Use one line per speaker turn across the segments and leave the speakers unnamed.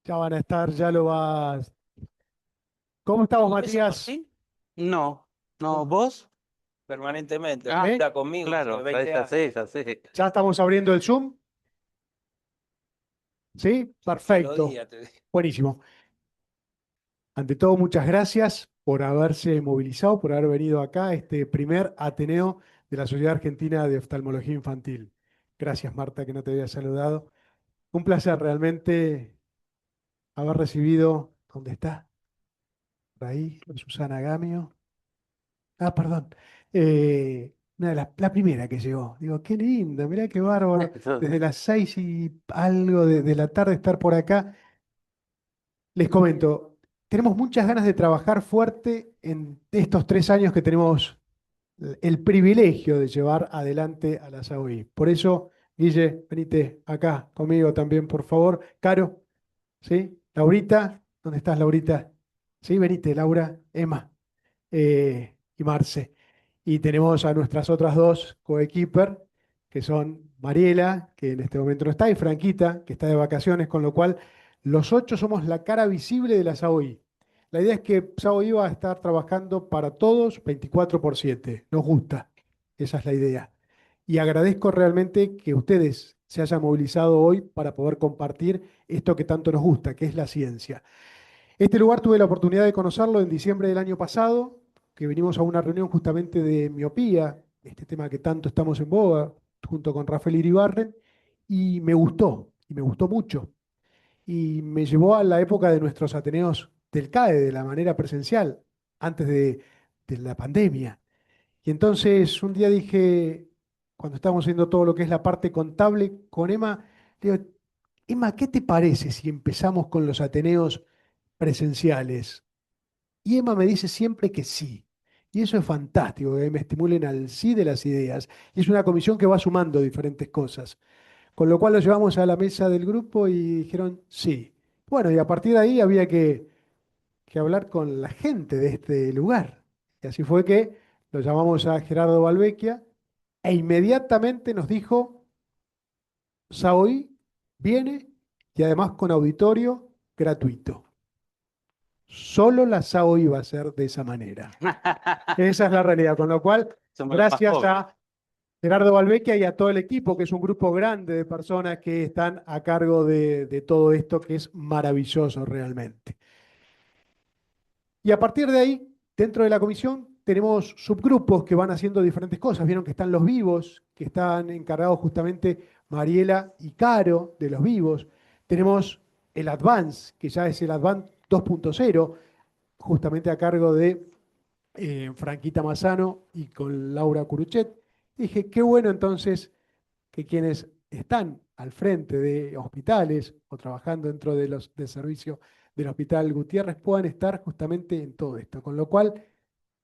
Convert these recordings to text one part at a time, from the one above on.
Ya van a estar, ya lo vas. ¿Cómo estamos,
¿Y eso,
Matías?
Martín? No, no, vos permanentemente.
Ah,
Está conmigo hace
claro,
20
ya
años.
sé, ya sé.
Ya estamos abriendo el Zoom, ¿sí?
Todos los
Perfecto.
días te digo.
Buenísimo. Ante todo, muchas gracias por haberse movilizado, por haber venido acá a este primer Ateneo de la Sociedad Argentina de Oftalmología Infantil. Gracias, Marta, que no te había saludado. Un placer realmente haber recibido, ¿dónde está? Por ahí, Susana Gamio. Ah, perdón. Una de la primera que llegó. Digo, qué linda, mirá qué bárbaro. Desde las 6 y algo de la tarde estar por acá. Les comento, tenemos muchas ganas de trabajar fuerte en estos 3 años que tenemos el privilegio de llevar adelante a la SAOI. Por eso, Guille, venite acá conmigo también, por favor. Caro, ¿sí? Laurita, ¿dónde estás, Laurita? Sí, venite, Laura, Emma y Marce. Y tenemos a nuestras otras dos coequiper, que son Mariela, que en este momento no está, y Franquita, que está de vacaciones, con lo cual los 8 somos la cara visible de la SAOI. La idea es que SAOI va a estar trabajando para todos 24/7. Nos gusta, esa es la idea. Y agradezco realmente que ustedes se hayan movilizado hoy para poder compartir esto que tanto nos gusta, que es la ciencia. Este lugar tuve la oportunidad de conocerlo en diciembre del año pasado, que venimos a una reunión justamente de miopía, este tema que tanto estamos en boga, junto con Rafael Iribarren, y me gustó mucho. Y me llevó a la época de nuestros Ateneos del CAE, de la manera presencial, antes de la pandemia. Y entonces un día dije, cuando estábamos haciendo todo lo que es la parte contable con Emma, le digo, Emma, ¿qué te parece si empezamos con los Ateneos presenciales? Y Emma me dice siempre que sí. Y eso es fantástico, que me estimulen al sí de las ideas. Y es una comisión que va sumando diferentes cosas. Con lo cual lo llevamos a la mesa del grupo y dijeron sí. Bueno, y a partir de ahí había que hablar con la gente de este lugar. Y así fue que lo llamamos a Gerardo Balvecchia e inmediatamente nos dijo, Saoí viene y además con auditorio gratuito. Solo la SAO iba a ser de esa manera. Esa es la realidad. Con lo cual,
Somos los más
gracias
pobres.
a Gerardo Balvecchia y a todo el equipo, que es un grupo grande de personas que están a cargo de todo esto, que es maravilloso realmente. Y a partir de ahí, dentro de la comisión, tenemos subgrupos que van haciendo diferentes cosas. Vieron que están los vivos, que están encargados justamente Mariela y Caro de los vivos. Tenemos el Advance, que ya es el Advance 2.0, justamente a cargo de Franquita Mazzano y con Laura Curuchet. Dije, qué bueno entonces que quienes están al frente de hospitales o trabajando dentro de del servicio del Hospital Gutiérrez puedan estar justamente en todo esto. Con lo cual,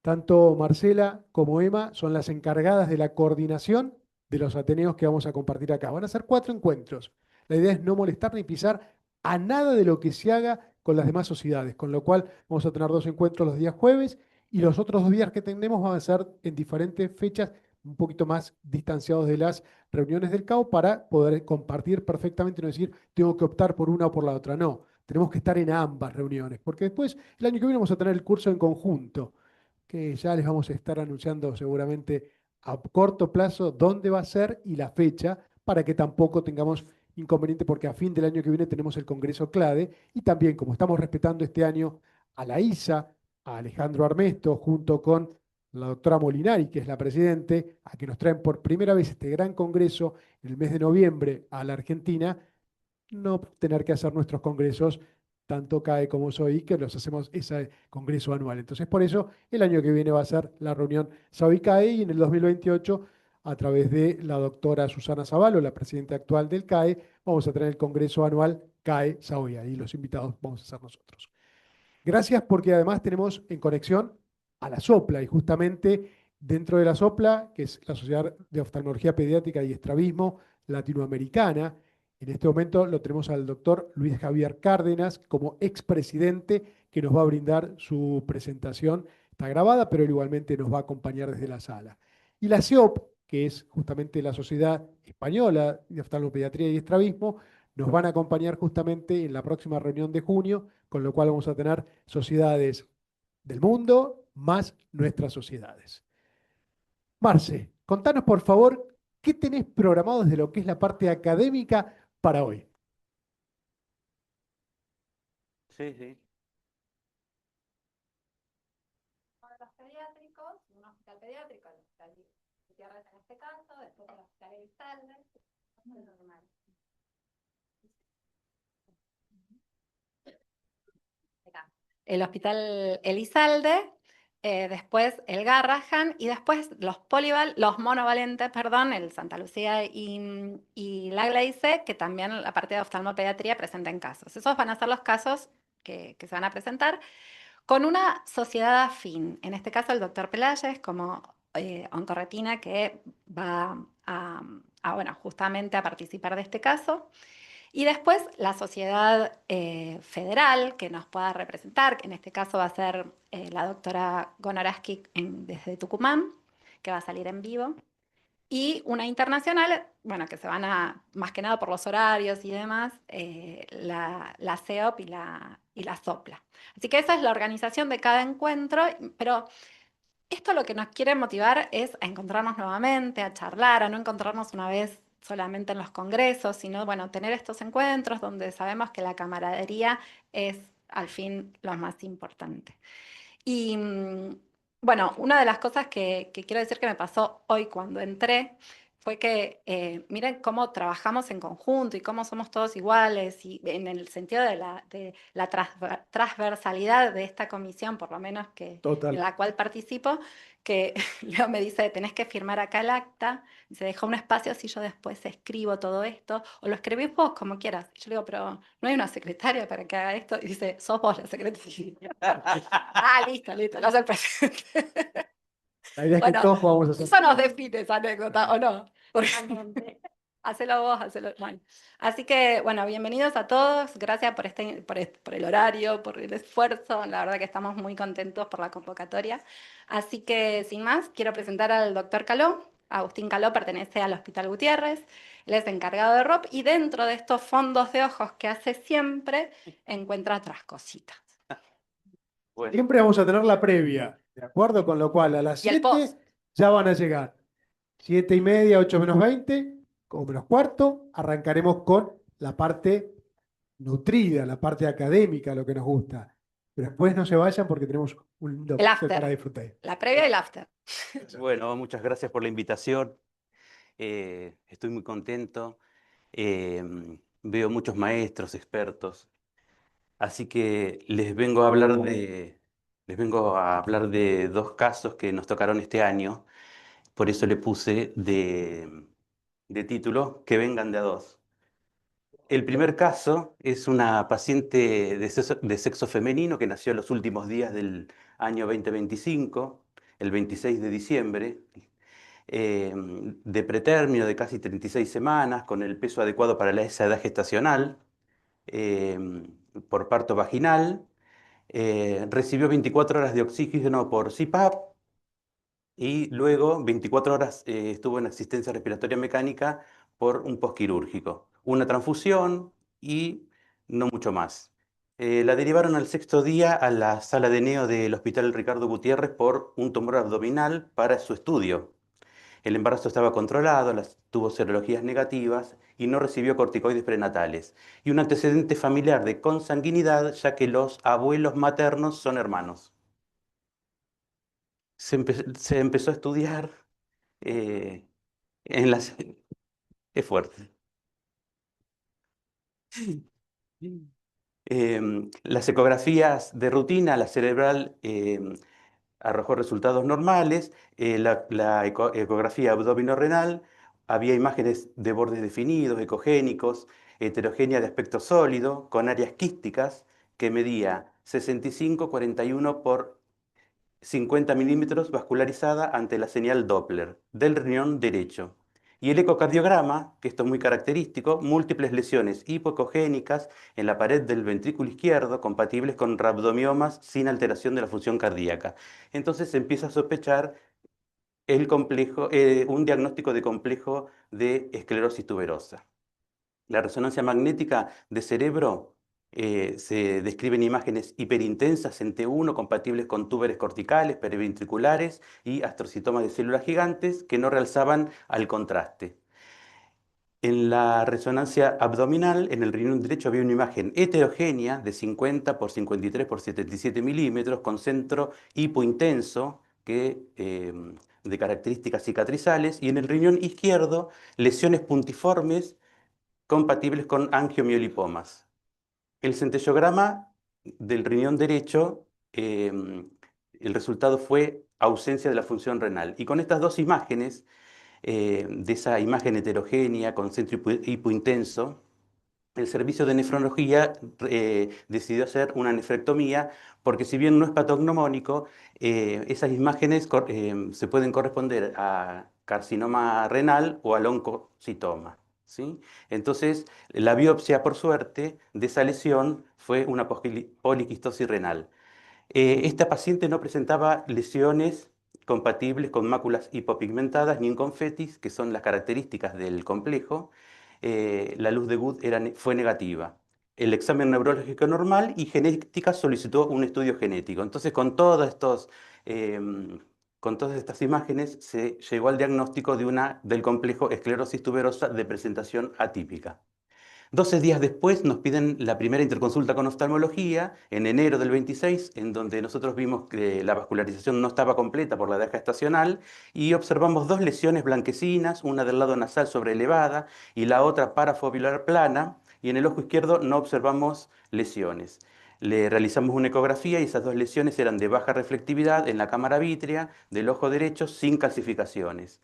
tanto Marcela como Emma son las encargadas de la coordinación de los Ateneos que vamos a compartir acá. Van a ser 4 encuentros. La idea es no molestar ni pisar a nada de lo que se haga con las demás sociedades, con lo cual vamos a tener 2 encuentros los días jueves y los otros 2 días que tenemos van a ser en diferentes fechas un poquito más distanciados de las reuniones del CAO para poder compartir perfectamente y no decir tengo que optar por una o por la otra. No, tenemos que estar en ambas reuniones, porque después el año que viene vamos a tener el curso en conjunto que ya les vamos a estar anunciando seguramente a corto plazo dónde va a ser y la fecha, para que tampoco tengamos inconveniente, porque a fin del año que viene tenemos el Congreso CLADE y también como estamos respetando este año a la ISA, a Alejandro Armesto, junto con la doctora Molinari, que es la presidente, a que nos traen por primera vez este gran congreso en el mes de noviembre a la Argentina, no tener que hacer nuestros congresos, tanto CAE como SOI, que los hacemos ese congreso anual. Entonces, por eso, el año que viene va a ser la reunión SOI-CAE y en el 2028, a través de la doctora Susana Zavallo, la presidenta actual del CAE, vamos a tener el congreso anual CAE-SAOI. Ahí los invitados vamos a ser nosotros. Gracias porque además tenemos en conexión a la SOPLA y justamente dentro de la SOPLA, que es la Sociedad de Oftalmología Pediátrica y Estrabismo Latinoamericana, en este momento lo tenemos al doctor Luis Javier Cárdenas como expresidente que nos va a brindar su presentación. Está grabada, pero él igualmente nos va a acompañar desde la sala. Y la SEOP, que es justamente la Sociedad Española de Oftalmopediatría y Estrabismo, nos van a acompañar justamente en la próxima reunión de junio, con lo cual vamos a tener sociedades del mundo más nuestras sociedades. Marce, contanos por favor, ¿qué tenés programado desde lo que es la parte académica para hoy?
Sí, sí.
Los pediátricos, un hospital pediátrico, el hospital Gutiérrez en este caso, después el hospital Elizalde, normal. El hospital Elizalde, después el Garrahan y después los monovalentes, perdón, el Santa Lucía y la Gleice, que también la parte de oftalmopediatría presentan casos. Esos van a ser los casos que se van a presentar con una sociedad afín. En este caso el doctor Pelayes como oncorretina que va bueno, justamente a participar de este caso. Y después la sociedad federal que nos pueda representar, que en este caso va a ser la doctora Gonoraski desde Tucumán, que va a salir en vivo. Y una internacional, bueno, que se van a, más que nada por los horarios y demás, la CEOP y la SOPLA. Así que esa es la organización de cada encuentro, pero esto lo que nos quiere motivar es a encontrarnos nuevamente, a charlar, a no encontrarnos una vez solamente en los congresos, sino, bueno, tener estos encuentros donde sabemos que la camaradería es al fin lo más importante. Y bueno, una de las cosas que quiero decir que me pasó hoy cuando entré fue que miren cómo trabajamos en conjunto y cómo somos todos iguales y en el sentido de la transversalidad de esta comisión, por lo menos que en
Total.
la cual participo, que Leo me dice, tenés que firmar acá el acta, y se deja un espacio así yo después escribo todo esto, o lo escribís vos como quieras. Y yo le digo, pero no hay una secretaria para que haga esto, y dice, sos vos la secretaria. Ah, listo, listo, no soy presidente.
La idea es que
Bueno,
todos podamos hacer.
eso nos define esa anécdota, ¿o no? Porque- Hacelo vos, hacelo. Bueno. Así que, bueno, bienvenidos a todos. Gracias por el horario, por el esfuerzo. La verdad que estamos muy contentos por la convocatoria. Así que, sin más, quiero presentar al doctor Caló. Agustín Caló pertenece al Hospital Gutiérrez. Él es encargado de ROP y dentro de estos fondos de ojos que hace siempre, encuentra otras cositas.
Bueno,
Siempre vamos a tener la previa, ¿de acuerdo? Con lo cual a las
Y el
7
post.
ya van a llegar. 7:30, 8 menos 20, o menos cuarto, arrancaremos con la parte nutrida, la parte académica, lo que nos gusta. Pero después no se vayan porque tenemos un lindo
El
espacio para
after.
disfrutar.
La previa y el after.
bueno, muchas gracias por la invitación. Estoy muy contento. Eh, Veo muchos maestros, expertos. Así que les vengo a hablar de dos casos que nos tocaron este año. Por eso le puse de título que vengan de a dos. El primer caso es una paciente de sexo femenino que nació en los últimos días del año 2025, el 26 de diciembre, de pretérmino de casi 36 semanas, con el peso adecuado para esa edad gestacional, eh, por parto vaginal. Recibió 24 horas de oxígeno por CPAP y luego 24 horas estuvo en asistencia respiratoria mecánica por un postquirúrgico. Una transfusión y no mucho más. La derivaron al sexto día a la sala de neo del Hospital Ricardo Gutiérrez por un tumor abdominal para su estudio. El embarazo estaba controlado, tuvo serologías negativas y no recibió corticoides prenatales. Y un antecedente familiar de consanguinidad, ya que los abuelos maternos son hermanos. Se empezó a estudiar eh, en las... Es fuerte. Las ecografías de rutina, la cerebral arrojó resultados normales, la ecografía abdomino-renal, había imágenes de bordes definidos, ecogénicos, heterogénea de aspecto sólido, con áreas quísticas, que medía 65-41 por 50 milímetros vascularizada ante la señal Doppler del riñón derecho. Y el ecocardiograma, que esto es muy característico, múltiples lesiones hipoecogénicas en la pared del ventrículo izquierdo compatibles con rabdomiomas sin alteración de la función cardíaca. Entonces se empieza a sospechar un diagnóstico de complejo de esclerosis tuberosa. La resonancia magnética de cerebro se describen imágenes hiperintensas en T1 compatibles con túberes corticales, periventriculares y astrocitomas de células gigantes que no realzaban al contraste. En la resonancia abdominal, en el riñón derecho, había una imagen heterogénea de 50 por 53 por 77 milímetros con centro hipointenso de características cicatrizales, y en el riñón izquierdo lesiones puntiformes compatibles con angiomiolipomas. El centellograma del riñón derecho, el resultado fue ausencia de la función renal. Y con estas dos imágenes, de esa imagen heterogénea con centro hipointenso, el servicio de nefrología decidió hacer una nefrectomía, porque si bien no es patognomónico, esas imágenes se pueden corresponder a carcinoma renal o al oncocitoma, ¿sí? Entonces, la biopsia, por suerte, de esa lesión fue una poliquistosis renal. Esta paciente no presentaba lesiones compatibles con máculas hipopigmentadas ni en confetis, que son las características del complejo. La luz de Wood fue negativa. El examen neurológico normal, y genética solicitó un estudio genético. Entonces, con todas estas imágenes se llegó al diagnóstico del complejo esclerosis tuberosa de presentación atípica. 12 días después nos piden la primera interconsulta con oftalmología, en enero del 26, en donde nosotros vimos que la vascularización no estaba completa por la deja estacional, y observamos dos lesiones blanquecinas, una del lado nasal sobreelevada y la otra parafoveolar plana, y en el ojo izquierdo no observamos lesiones. Le realizamos una ecografía y esas dos lesiones eran de baja reflectividad en la cámara vítrea del ojo derecho sin calcificaciones.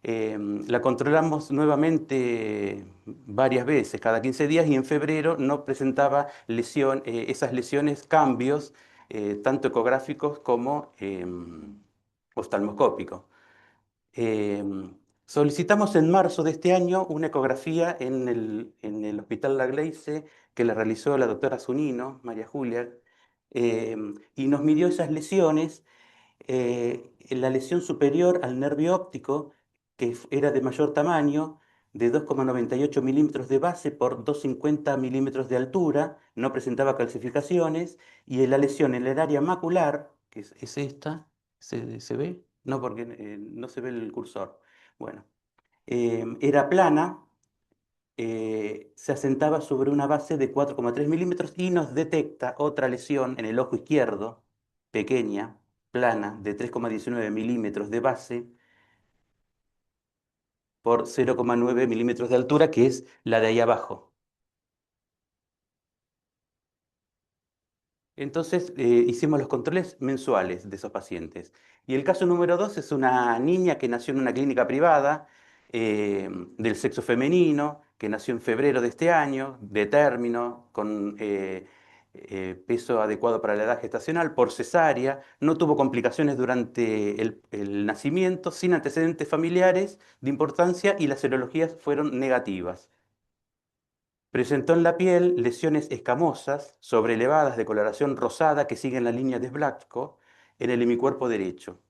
La controlamos nuevamente varias veces, cada 15 días, y en febrero no presentaba esas lesiones, cambios, tanto ecográficos como oftalmoscópicos. Solicitamos en marzo de este año una ecografía en el Hospital La Gleize, que la realizó la doctora Zunino, María Julia, y nos midió esas lesiones. En la lesión superior al nervio óptico, que era de mayor tamaño, de 2,98 milímetros de base por 2,50 milímetros de altura, no presentaba calcificaciones, y en la lesión en el área macular, que es esta, ¿se ve? No, porque no se ve el cursor. Bueno, era plana, se asentaba sobre una base de 4,3 milímetros, y nos detecta otra lesión en el ojo izquierdo, pequeña, plana, de 3,19 milímetros de base por 0,9 milímetros de altura, que es la de ahí abajo. Entonces, hicimos los controles mensuales de esos pacientes. Y el caso número 2 es una niña que nació en una clínica privada, del sexo femenino, que nació en febrero de este año, de término, con peso adecuado para la edad gestacional, por cesárea, no tuvo complicaciones durante el nacimiento, sin antecedentes familiares de importancia, y las serologías fueron negativas. Presentó en la piel lesiones escamosas, sobrelevadas de coloración rosada, que siguen la línea de Blackko en el hemicuerpo derecho.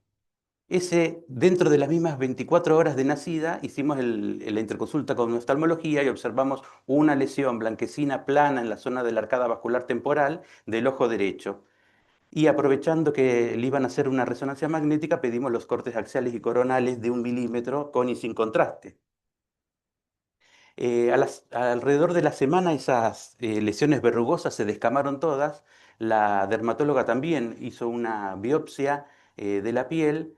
Dentro de las mismas 24 horas de nacida, hicimos la interconsulta con oftalmología y observamos una lesión blanquecina plana en la zona de la arcada vascular temporal del ojo derecho. Y aprovechando que le iban a hacer una resonancia magnética, pedimos los cortes axiales y coronales de 1 milímetro con y sin contraste. Alrededor de la semana, esas lesiones verrugosas se descamaron todas. La dermatóloga también hizo una biopsia de la piel,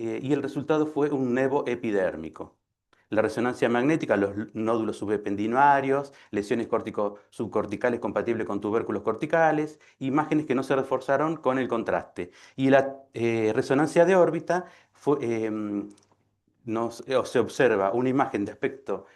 y el resultado fue un nevo epidérmico. La resonancia magnética, los nódulos subependinarios, lesiones subcorticales compatibles con tubérculos corticales, imágenes que no se reforzaron con el contraste. Y la resonancia de órbita se observa una imagen de aspecto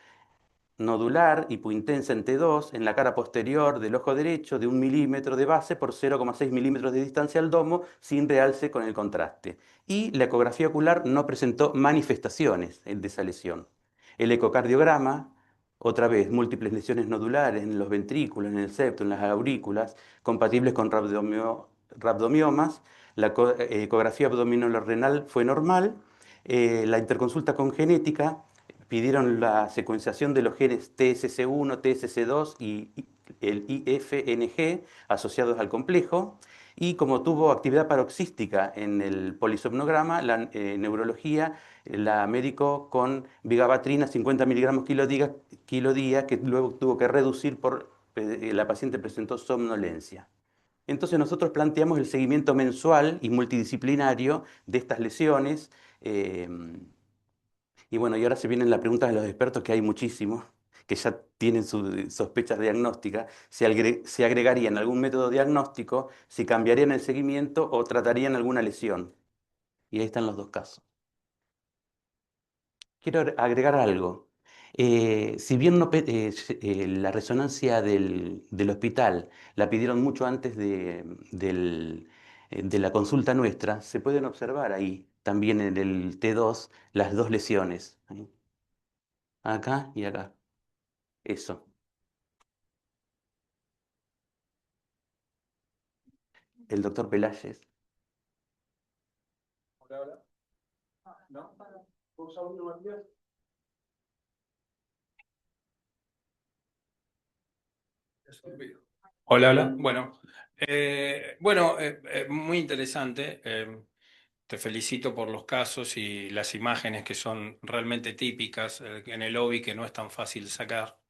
nodular hipointensa en T2 en la cara posterior del ojo derecho, de 1 milímetro de base por 0,6 milímetros de distancia al domo, sin realce con el contraste. Y la ecografía ocular no presentó manifestaciones de esa lesión. El ecocardiograma, otra vez, múltiples lesiones nodulares en los ventrículos, en el septo, en las aurículas, compatibles con rhabdomiomas. La ecografía abdominal renal fue normal. La interconsulta con genética pidieron la secuenciación de los genes TSC1, TSC2 y el IFNG asociados al complejo. Y como tuvo actividad paroxística en el polisomnograma, la neurología la médico con vigabatrina 50 miligramos kilodía, que luego tuvo que reducir por la paciente presentó somnolencia. Entonces nosotros planteamos el seguimiento mensual y multidisciplinario de estas lesiones. eh, y bueno, y ahora se vienen las preguntas de los expertos, que hay muchísimos, que ya tienen sus sospechas diagnósticas. Se agregarían algún método diagnóstico, si cambiarían el seguimiento o tratarían alguna lesión. Y ahí están los dos casos. Quiero agregar algo. Si bien la resonancia del hospital la pidieron mucho antes de la consulta nuestra, se pueden observar ahí también en el T2 las dos lesiones. ¿Sí? Acá y acá. Eso. El doctor Peláez.
Hola, hola. ¿No? ¿Vos audio, Matías?
Hola, hola. Bueno, muy interesante. Te felicito por los casos y las imágenes que son realmente típicas en el OBI, que no es tan fácil sacar.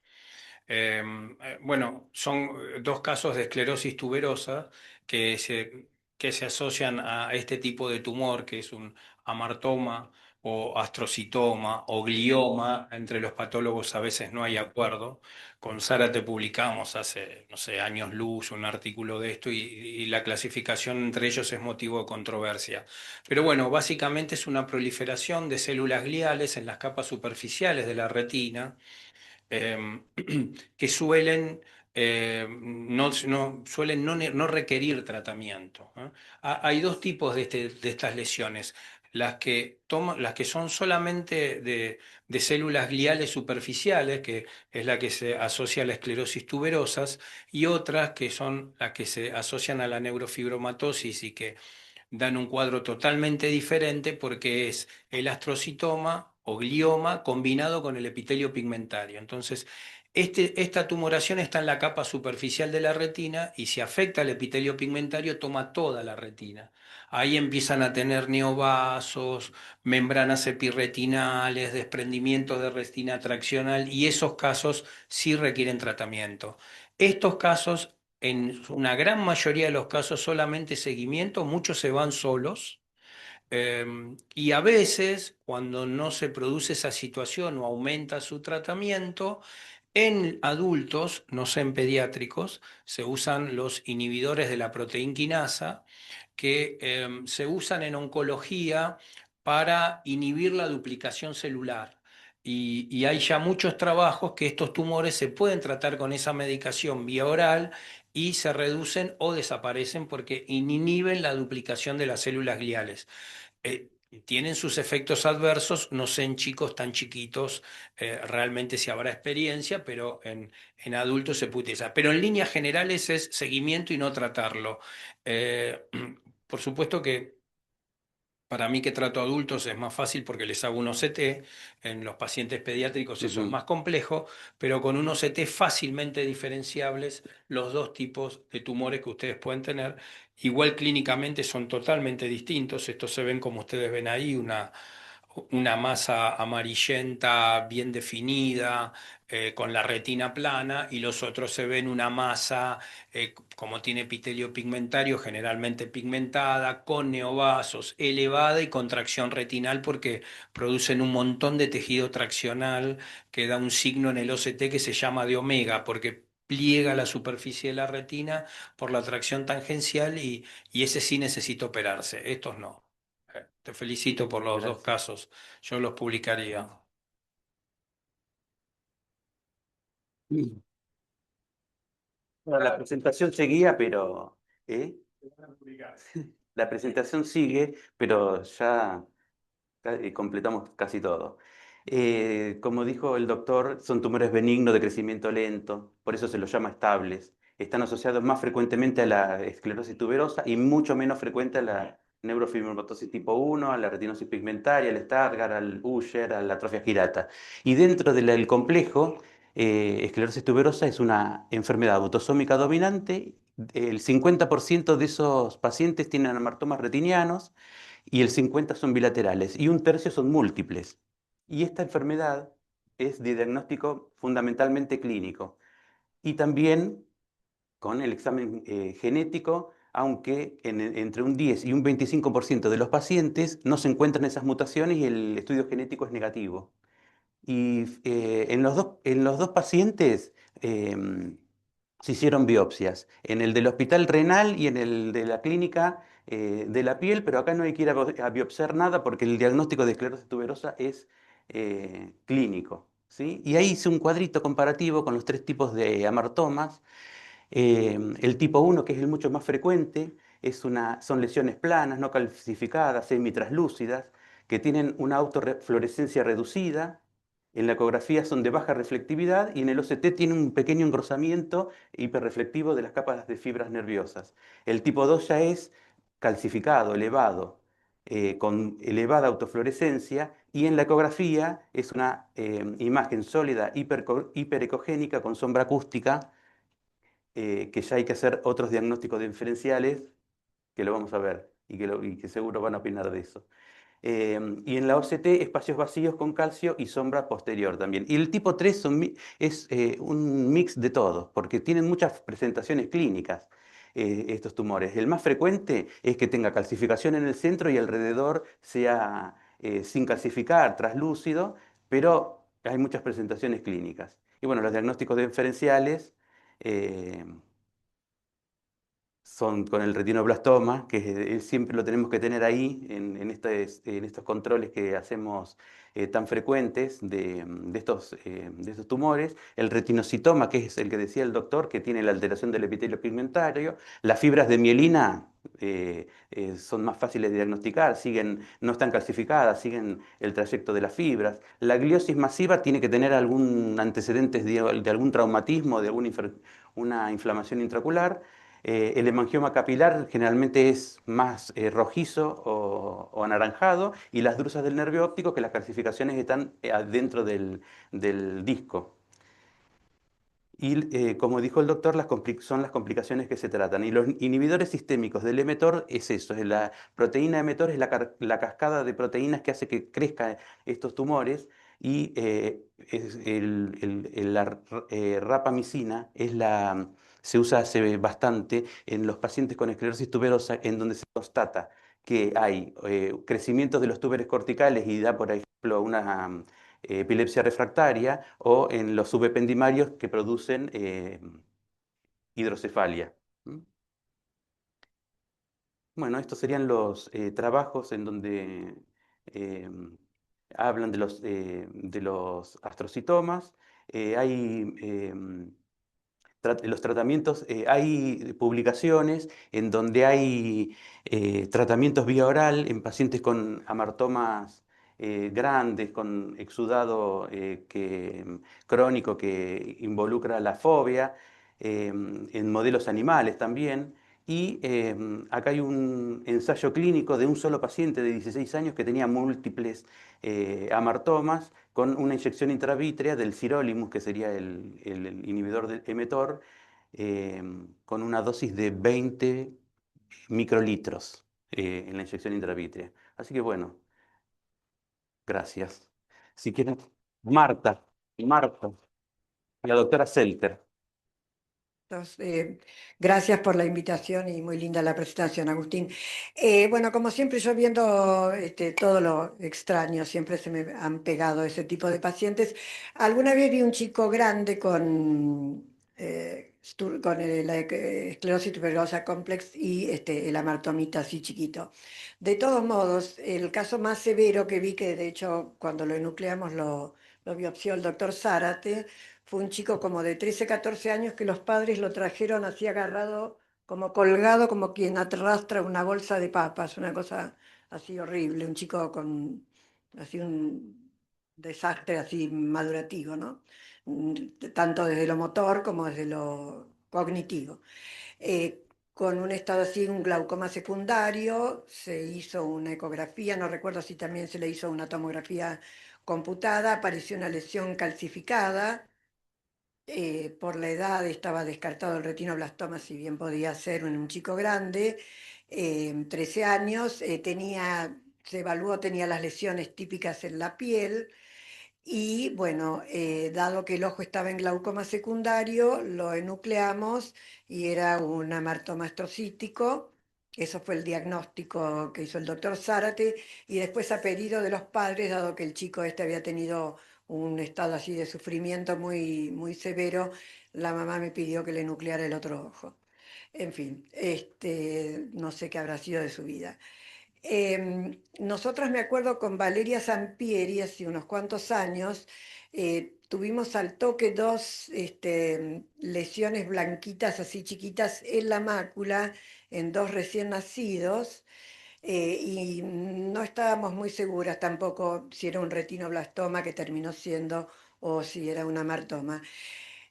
Son dos casos de esclerosis tuberosa que que se asocian a este tipo de tumor, que es un amartoma o astrocitoma o glioma. Entre los patólogos a veces no hay acuerdo. Con Sara te publicamos hace, no sé, años luz un artículo de esto y la clasificación entre ellos es motivo de controversia. Pero bueno, básicamente es una proliferación de células gliales en las capas superficiales de la retina, eh, que suelen no requerir tratamiento, ¿eh? Hay dos tipos de estas lesiones: las que son solamente de células gliales superficiales, que es la que se asocia a la esclerosis tuberosas, y otras que son las que se asocian a la neurofibromatosis y que dan un cuadro totalmente diferente, porque es el astrocitoma o glioma combinado con el epitelio pigmentario. Entonces, esta tumoración está en la capa superficial de la retina, y si afecta el epitelio pigmentario toma toda la retina. Ahí empiezan a tener neovasos, membranas epirretinales, desprendimiento de retina traccional, y esos casos sí requieren tratamiento. Estos casos, en una gran mayoría de los casos, solamente seguimiento. Muchos se van solos. Y a veces, cuando no se produce esa situación o aumenta su tratamiento, en adultos, no sé, en pediátricos, se usan los inhibidores de la proteína quinasa, que se usan en oncología para inhibir la duplicación celular. Y hay ya muchos trabajos que estos tumores se pueden tratar con esa medicación vía oral, y se reducen o desaparecen porque inhiben la duplicación de las células gliales. eh, Tienen sus efectos adversos, no sé en chicos tan chiquitos realmente si habrá experiencia, pero en adultos se puede utilizar. Pero en líneas generales es seguimiento y no tratarlo. Eh, por supuesto que para mí, que trato adultos, es más fácil porque les hago un OCT. En los pacientes pediátricos eso es
Ujú.
más complejo, pero con un OCT fácilmente diferenciables los dos tipos de tumores que ustedes pueden tener. Igual clínicamente son totalmente distintos. Estos se ven como ustedes ven ahí, una masa amarillenta bien definida, con la retina plana, y los otros se ven una masa, como tiene epitelio pigmentario, generalmente pigmentada, con neovasos, elevada y contracción retinal, porque producen un montón de tejido traccional que da un signo en el OCT que se llama de omega, porque pliega la superficie de la retina por la tracción tangencial, y ese sí necesita operarse, estos no. Te felicito por los dos
Gracias.
casos, yo los publicaría.
Mm. Bueno, la presentación seguía, pero ¿eh? La presentación sigue, pero ya completamos casi todo. Como dijo el doctor, son tumores benignos de crecimiento lento, por eso se los llama estables. Están asociados más frecuentemente a la esclerosis tuberosa y mucho menos frecuente a la neurofibromatosis tipo 1, a la retinosis pigmentaria, al Stargardt, al Usher, a la atrofia gyrata. Y dentro del complejo, esclerosis tuberosa es una enfermedad autosómica dominante. El 50% de esos pacientes tienen amartomas retinianos y el 50% son bilaterales y un tercio son múltiples. Y esta enfermedad es de diagnóstico fundamentalmente clínico y también con el examen genético, aunque entre un 10 y un 25% de los pacientes no se encuentran esas mutaciones y el estudio genético es negativo. Y en los dos pacientes se hicieron biopsias, en el del hospital renal y en el de la clínica de la piel, pero acá no hay que ir a biopsiar nada porque el diagnóstico de esclerosis tuberosa es clínico, ¿sí? Y ahí hice un cuadrito comparativo con los tres tipos de amartomas. El tipo 1, que es el mucho más frecuente, son lesiones planas, no calcificadas, semitraslúcidas, que tienen una autofluorescencia reducida. En la ecografía son de baja reflectividad y en el OCT tiene un pequeño engrosamiento hiperreflectivo de las capas de fibras nerviosas. El tipo 2 ya es calcificado, elevado, con elevada autofluorescencia y en la ecografía es una imagen sólida hiperecogénica con sombra acústica, que ya hay que hacer otros diagnósticos diferenciales, que lo vamos a ver y que seguro van a opinar de eso. Y en la OCT, espacios vacíos con calcio y sombra posterior también. Y el tipo 3 es un mix de todos, porque tienen muchas presentaciones clínicas estos tumores. El más frecuente es que tenga calcificación en el centro y alrededor sea sin calcificar, traslúcido, pero hay muchas presentaciones clínicas. Y bueno, los diagnósticos diferenciales eh, son con el retinoblastoma, que siempre lo tenemos que tener ahí en estos controles que hacemos tan frecuentes de estos tumores, el retinocitoma, que es el que decía el doctor, que tiene la alteración del epitelio pigmentario, las fibras de mielina son más fáciles de diagnosticar, no están calcificadas, siguen el trayecto de las fibras. La gliosis masiva tiene que tener algún antecedente de algún traumatismo, de una inflamación intraocular. El hemangioma capilar generalmente es más rojizo o anaranjado y las drusas del nervio óptico, que las calcificaciones están adentro del disco. Y como dijo el doctor, son las complicaciones que se tratan. Y los inhibidores sistémicos del mTOR es eso, la proteína mTOR es la cascada de proteínas que hace que crezcan estos tumores y la rapamicina se usa hace bastante en los pacientes con esclerosis tuberosa, en donde se constata que hay crecimiento de los túberes corticales y da, por ejemplo, una epilepsia refractaria, o en los subependimarios que producen hidrocefalia. ¿Mm? Bueno, estos serían los trabajos en donde eh, hablan de los astrocitomas. Hay los tratamientos, hay publicaciones en donde hay tratamientos vía oral en pacientes con amartomas grandes, con exudado crónico que involucra la fobia, en modelos animales también. Y acá hay un ensayo clínico de un solo paciente de 16 años que tenía múltiples amartomas con una inyección intravítrea del sirolimus, que sería el inhibidor del mTOR, con una dosis de 20 microlitros en la inyección intravítrea. Así que bueno, gracias. Si quieren, Marta, y la doctora Selter.
Entonces, gracias por la invitación y muy linda la presentación, Agustín. Bueno, como siempre, yo viendo todo lo extraño, siempre se me han pegado ese tipo de pacientes. Alguna vez vi un chico grande con la esclerosis tuberosa complex y el amartomita así chiquito. De todos modos, el caso más severo que vi, que de hecho cuando lo enucleamos lo biopsió el doctor Zárate, fue un chico como de 13, 14 años que los padres lo trajeron así agarrado, como colgado, como quien arrastra una bolsa de papas, una cosa así horrible, un chico con así un desastre así madurativo, ¿no? Tanto desde lo motor como desde lo cognitivo. con un estado así, un glaucoma secundario, se hizo una ecografía, no recuerdo si también se le hizo una tomografía computada, apareció una lesión calcificada. Por la edad estaba descartado el retinoblastoma, si bien podía ser en un chico grande. 13 años, se evaluó, tenía las lesiones típicas en la piel. Y bueno, dado que el ojo estaba en glaucoma secundario, lo enucleamos y era un amartoma astrocístico. Eso fue el diagnóstico que hizo el doctor Zárate. Y después, a pedido de los padres, dado que el chico este había tenido un estado así de sufrimiento muy, muy severo, la mamá me pidió que le nucleara el otro ojo. En fin, no sé qué habrá sido de su vida. Nosotros, me acuerdo, con Valeria Sampieri hace unos cuantos años, tuvimos al toque dos lesiones blanquitas así chiquitas en la mácula en dos recién nacidos, y no estábamos muy seguras tampoco si era un retinoblastoma, que terminó siendo, o si era un amartoma.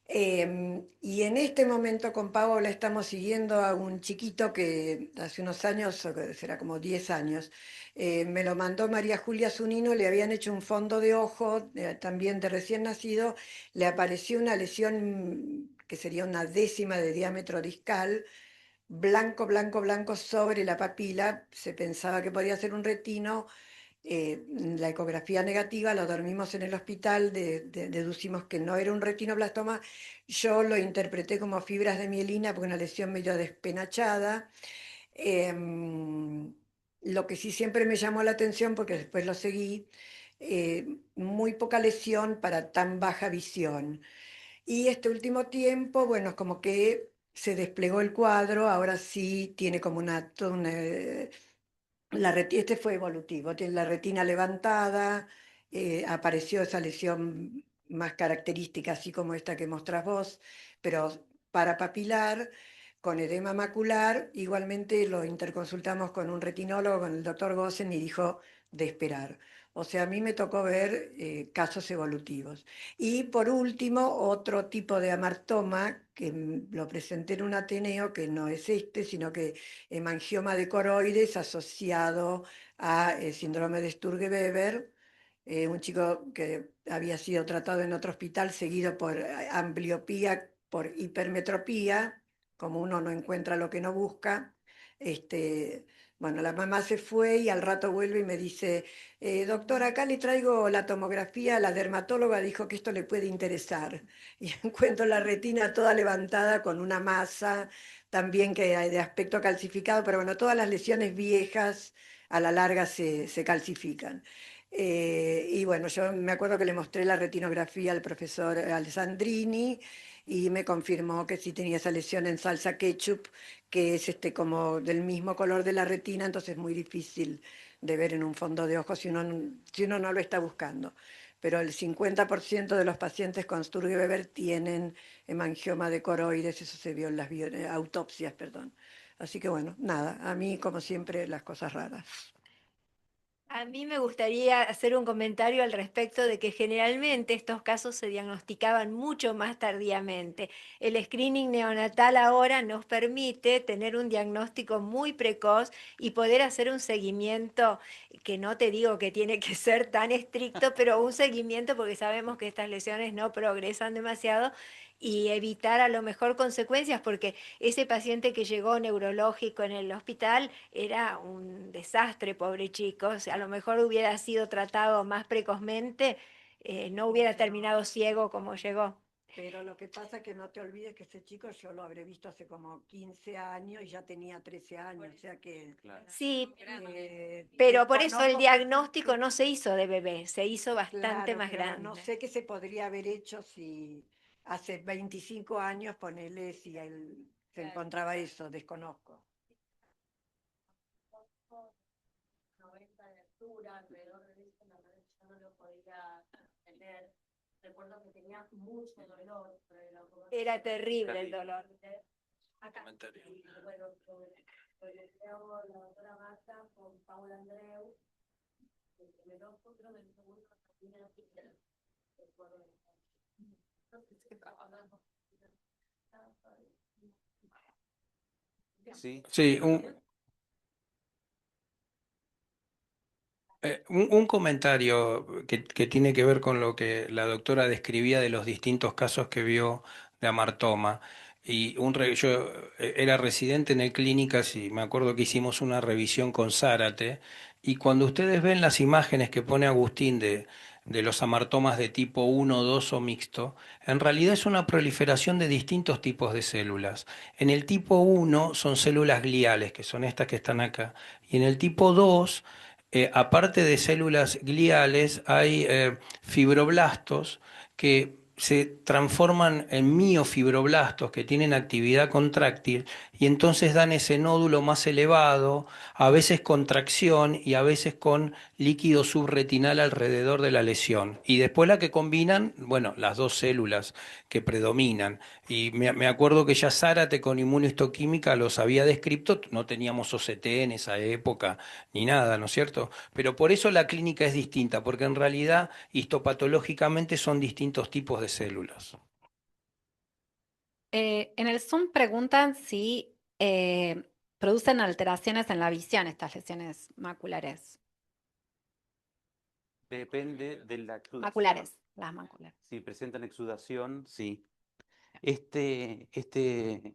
Y en este momento con Paola estamos siguiendo a un chiquito que hace unos años, o que será como 10 años, me lo mandó María Julia Zunino. Le habían hecho un fondo de ojo, también de recién nacido. Le apareció una lesión que sería una décima de diámetro discal, blanco, blanco, blanco sobre la papila. Se pensaba que podía ser un retino. La ecografía negativa, lo dormimos en el hospital, deducimos que no era un retinoblastoma. Yo lo interpreté como fibras de mielina, porque una lesión medio despenachada. Lo que sí siempre me llamó la atención, porque después lo seguí, muy poca lesión para tan baja visión. Y este último tiempo, bueno, como que se desplegó el cuadro. Ahora sí tiene como toda una, este fue evolutivo, tiene la retina levantada. Apareció esa lesión más característica, así como esta que mostrás vos, pero parapapilar, con edema macular. Igualmente lo interconsultamos con un retinólogo, con el doctor Gossen, y dijo de esperar. O sea, a mí me tocó ver casos evolutivos. Y por último, otro tipo de amartoma, que lo presenté en un Ateneo, que no es este, sino que hemangioma de coroides asociado a síndrome de Sturge-Weber. Un chico que había sido tratado en otro hospital, seguido por ambliopía, por hipermetropía. Como uno no encuentra lo que no busca. Bueno, la mamá se fue y al rato vuelve y me dice, doctor, acá le traigo la tomografía, la dermatóloga dijo que esto le puede interesar. Y encuentro la retina toda levantada con una masa también que hay de aspecto calcificado, pero bueno, todas las lesiones viejas a la larga se calcifican. Y bueno, yo me acuerdo que le mostré la retinografía al profesor Alessandrini, y me confirmó que sí tenía esa lesión en salsa ketchup, que es como del mismo color de la retina. Entonces es muy difícil de ver en un fondo de ojos si uno no lo está buscando. Pero el 50% de los pacientes con Sturge-Weber tienen hemangioma de coroides. Eso se vio en las autopsias, perdón. Así que bueno, nada, a mí como siempre las cosas raras.
A mí me gustaría hacer un comentario al respecto de que generalmente estos casos se diagnosticaban mucho más tardíamente. El screening neonatal ahora nos permite tener un diagnóstico muy precoz y poder hacer un seguimiento, que no te digo que tiene que ser tan estricto, pero un seguimiento, porque sabemos que estas lesiones no progresan demasiado, y evitar a lo mejor consecuencias, porque ese paciente que llegó neurológico en el hospital era un desastre, pobre chico. O sea, a lo mejor hubiera sido tratado más precozmente, no hubiera terminado ciego como llegó.
Pero lo que pasa es que no te olvides que ese chico yo lo habré visto hace como 15 años y ya tenía 13 años, o sea que...
Sí,
pero
pero por eso el diagnóstico no se hizo de bebé, se hizo bastante
claro,
más
pero
grande.
no sé qué se podría haber hecho si hace 25 años, ponele, si él se encontraba eso, desconozco.
90 de altura, alrededor de eso, la verdad yo no lo podía entender. Recuerdo que tenía mucho dolor, pero
Era terrible el dolor.
acá. Y bueno, lo la doctora Marta con Paula Andreu, el primer ojo, creo que el segundo también era recuerdo de eso. No sé si hablamos.
Sí.
Sí, un comentario que tiene que ver con lo que la doctora describía de los distintos casos que vio de amartoma. Yo era residente en el Clínicas y me acuerdo que hicimos una revisión con Zárate. Y cuando ustedes ven las imágenes que pone Agustín de los amartomas de tipo 1, 2 o mixto, en realidad es una proliferación de distintos tipos de células. En el tipo 1 son células gliales, que son estas que están acá. Y en el tipo 2 aparte de células gliales, hay fibroblastos que se transforman en miofibroblastos que tienen actividad contráctil y entonces dan ese nódulo más elevado, a veces con tracción y a veces con líquido subretinal alrededor de la lesión. Y después la que combinan, bueno, las dos células que predominan. Y me acuerdo que ya Zárate con inmunohistoquímica los había descrito, no teníamos OCT en esa época ni nada, ¿no es cierto? Pero por eso la clínica es distinta, porque en realidad histopatológicamente son distintos tipos de células.
En el Zoom preguntan si producen alteraciones en la visión estas lesiones maculares.
Depende de la exudación.
Maculares, las maculares.
Si presentan exudación, sí.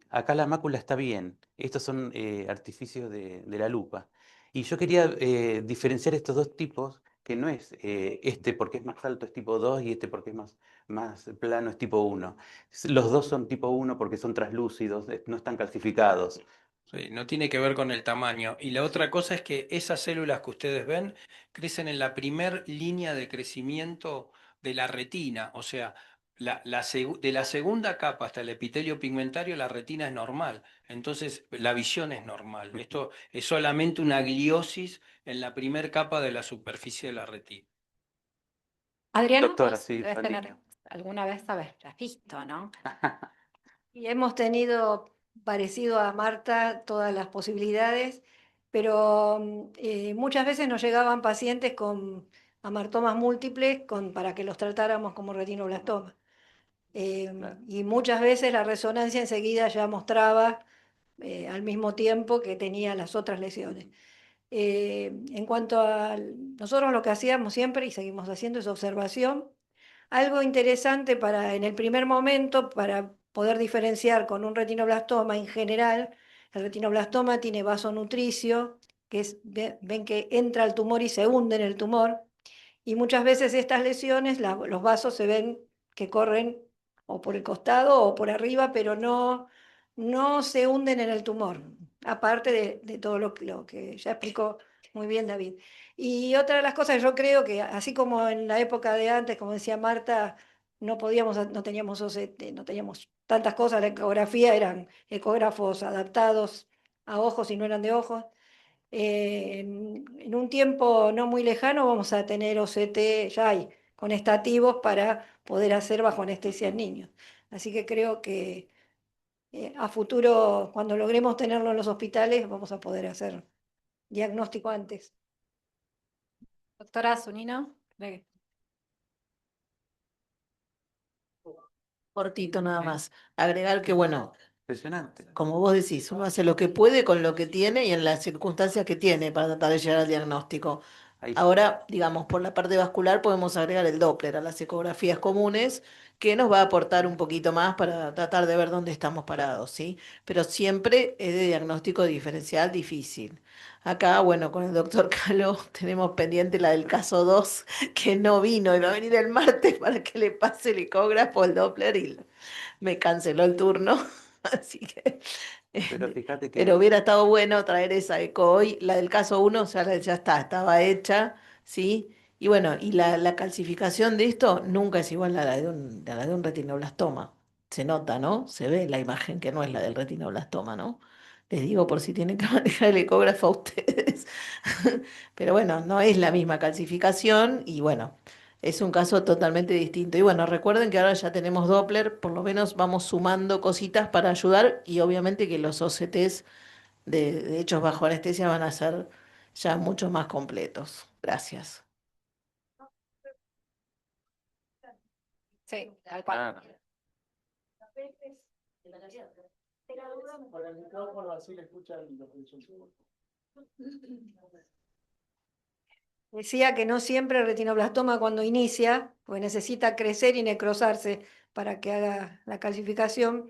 Acá la mácula está bien. Estos son artificios de la lupa. Y yo quería diferenciar estos dos tipos, que no es este porque es más alto es tipo 2 y este porque es más plano es tipo 1. Los dos son tipo 1 porque son translúcidos, no están calcificados.
Sí, no tiene que ver con el tamaño. Y la otra cosa es que esas células que ustedes ven crecen en la primer línea de crecimiento de la retina. O sea, de la segunda capa hasta el epitelio pigmentario, la retina es normal. Entonces, la visión es normal. Esto es solamente una gliosis en la primer capa de la superficie de la retina.
Adriana,
Doctora,
vos
sí,
debes tener,
Sandino.
alguna vez haber visto, ¿no?
Y hemos tenido, parecido a Marta, todas las posibilidades, pero muchas veces nos llegaban pacientes con amartomas múltiples para que los tratáramos como retinoblastomas.
Claro.
Y muchas veces la resonancia enseguida ya mostraba al mismo tiempo que tenía las otras lesiones. En cuanto a nosotros lo que hacíamos siempre y seguimos haciendo es observación. Algo interesante en el primer momento para poder diferenciar con un retinoblastoma en general, el retinoblastoma tiene vasonutricio, que ven que entra al tumor y se hunde en el tumor, y muchas veces estas lesiones, los vasos se ven que corren o por el costado o por arriba, pero no se hunden en el tumor, aparte de todo lo que ya explicó muy bien David. Y otra de las cosas, yo creo que así como en la época de antes, como decía Marta, no teníamos OCT, no teníamos tantas cosas, la ecografía eran ecógrafos adaptados a ojos y no eran de ojos. En un tiempo no muy lejano vamos a tener OCT, ya hay, con estativos para poder hacer bajo anestesia en niños. Así que creo que a futuro, cuando logremos tenerlo en los hospitales, vamos a poder hacer diagnóstico antes.
Doctora Zunino.
Cortito nada más. Agregar que, bueno,
Impresionante.
como vos decís, uno hace lo que puede con lo que tiene y en las circunstancias que tiene para tratar de llegar al diagnóstico.
Ahí.
Ahora, digamos, por la parte vascular podemos agregar el Doppler a las ecografías comunes, que nos va a aportar un poquito más para tratar de ver dónde estamos parados, ¿sí? Pero siempre es de diagnóstico diferencial difícil. Acá, bueno, con el doctor Caló tenemos pendiente la del caso 2, que no vino y va a venir el martes para que le pase el ecógrafo, el Doppler, y me canceló el turno. Así que,
Pero fíjate que
pero hubiera estado bueno traer esa eco hoy. La del caso 1 ya está, estaba hecha, ¿sí? Y bueno, y la calcificación de esto nunca es igual a la a la de un retinoblastoma. Se nota, ¿no? Se ve la imagen que no es la del retinoblastoma, ¿no? Les digo por si tienen que manejar el ecógrafo a ustedes. Pero bueno, no es la misma calcificación y bueno. Es un caso totalmente distinto. Y bueno, recuerden que ahora ya tenemos Doppler, por lo menos vamos sumando cositas para ayudar y obviamente que los OCTs de hechos bajo anestesia van a ser ya mucho más completos. Gracias.
Sí, tal cual.
Claro.
Para el micrófono, así le escuchan los que son.
Decía que no siempre el retinoblastoma cuando inicia, pues necesita crecer y necrosarse para que haga la calcificación.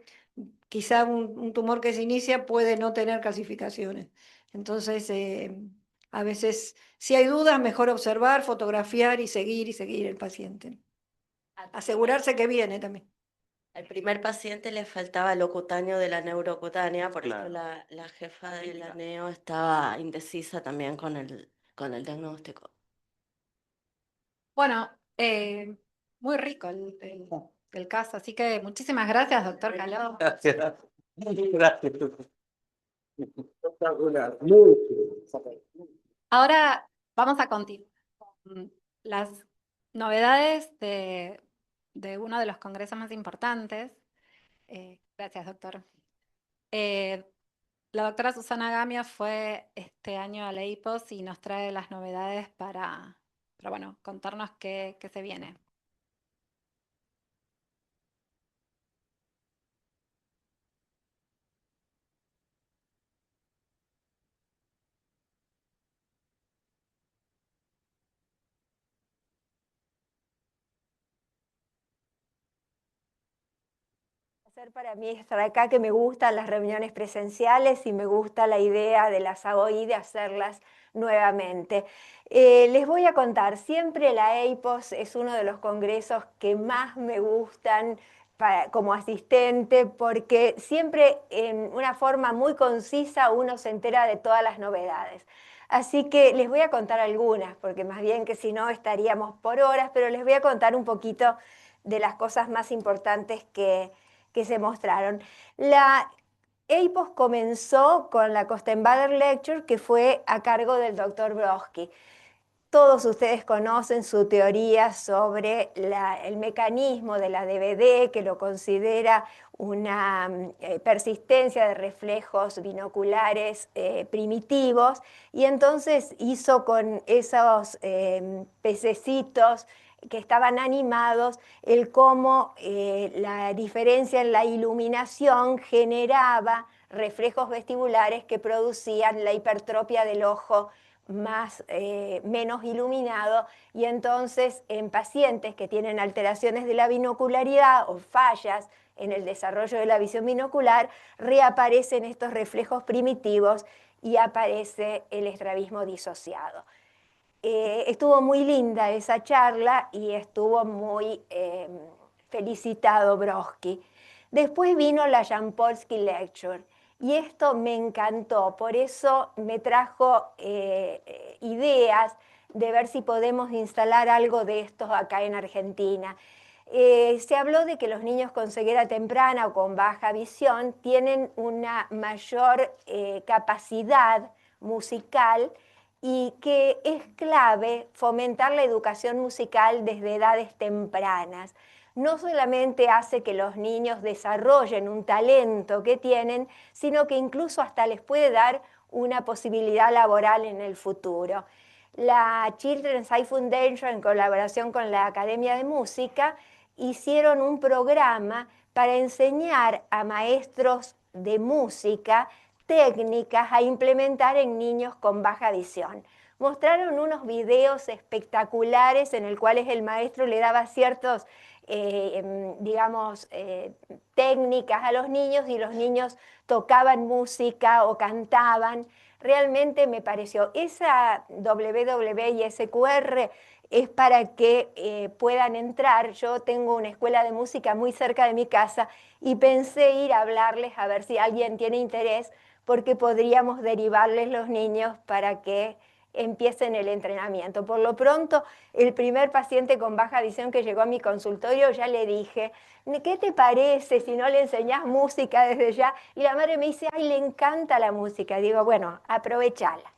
Quizá un tumor que se inicia puede no tener calcificaciones. Entonces, a veces, si hay dudas, mejor observar, fotografiar y seguir el paciente. Asegurarse que viene también.
Al primer paciente le faltaba lo cutáneo de la neurocutánea, por
Claro.
eso la jefa de la neo estaba indecisa también con el diagnóstico.
Bueno, muy rico el caso, así que muchísimas gracias, doctor Caló.
Gracias. Gracias.
Espectacular.
Ahora vamos a continuar con las novedades de uno de los congresos más importantes. Gracias, doctor. La doctora Susana Gamia fue este año a la IPOS y nos trae las novedades para bueno, contarnos qué se viene.
Para mí estar acá, que me gustan las reuniones presenciales y me gusta la idea de las AOI de hacerlas nuevamente. Les voy a contar, siempre la EIPOS es uno de los congresos que más me gustan como asistente, porque siempre en una forma muy concisa uno se entera de todas las novedades. Así que les voy a contar algunas, porque más bien que si no estaríamos por horas, pero les voy a contar un poquito de las cosas más importantes que se mostraron. La EIPOS comenzó con la Kostenbader Lecture, que fue a cargo del doctor Brodsky. Todos ustedes conocen su teoría sobre el mecanismo de la DBD, que lo considera una persistencia de reflejos binoculares primitivos, y entonces hizo con esos pececitos que estaban animados, el cómo la diferencia en la iluminación generaba reflejos vestibulares que producían la hipertropia del ojo menos iluminado, y entonces en pacientes que tienen alteraciones de la binocularidad o fallas en el desarrollo de la visión binocular, reaparecen estos reflejos primitivos y aparece el estrabismo disociado. Estuvo muy linda esa charla y estuvo muy felicitado Brodsky. Después vino la Jampolsky Lecture y esto me encantó, por eso me trajo ideas de ver si podemos instalar algo de esto acá en Argentina. Se habló de que los niños con ceguera temprana o con baja visión tienen una mayor capacidad musical y que es clave fomentar la educación musical desde edades tempranas. No solamente hace que los niños desarrollen un talento que tienen, sino que incluso hasta les puede dar una posibilidad laboral en el futuro. La Children's Eye Foundation, en colaboración con la Academia de Música, hicieron un programa para enseñar a maestros de música técnicas a implementar en niños con baja visión. Mostraron unos videos espectaculares en los cuales el maestro le daba ciertos, técnicas a los niños y los niños tocaban música o cantaban. Realmente me pareció, esa WWISQR es para que puedan entrar. Yo tengo una escuela de música muy cerca de mi casa y pensé ir a hablarles a ver si alguien tiene interés, porque podríamos derivarles los niños para que empiecen el entrenamiento. Por lo pronto, el primer paciente con baja visión que llegó a mi consultorio, ya le dije, ¿qué te parece si no le enseñás música desde ya? Y la madre me dice, ay, le encanta la música. Digo, bueno, aprovechala.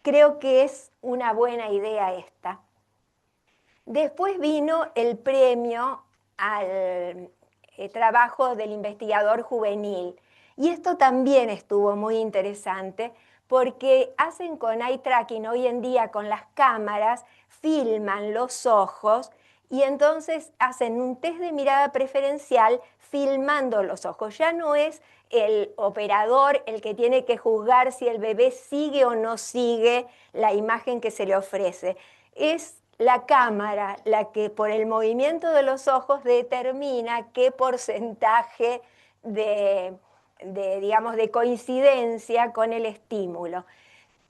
Creo que es una buena idea esta. Después vino el premio al trabajo del investigador juvenil. Y esto también estuvo muy interesante porque hacen con eye tracking hoy en día con las cámaras, filman los ojos y entonces hacen un test de mirada preferencial filmando los ojos. Ya no es el operador el que tiene que juzgar si el bebé sigue o no sigue la imagen que se le ofrece. Es la cámara la que por el movimiento de los ojos determina qué porcentaje digamos, de coincidencia con el estímulo.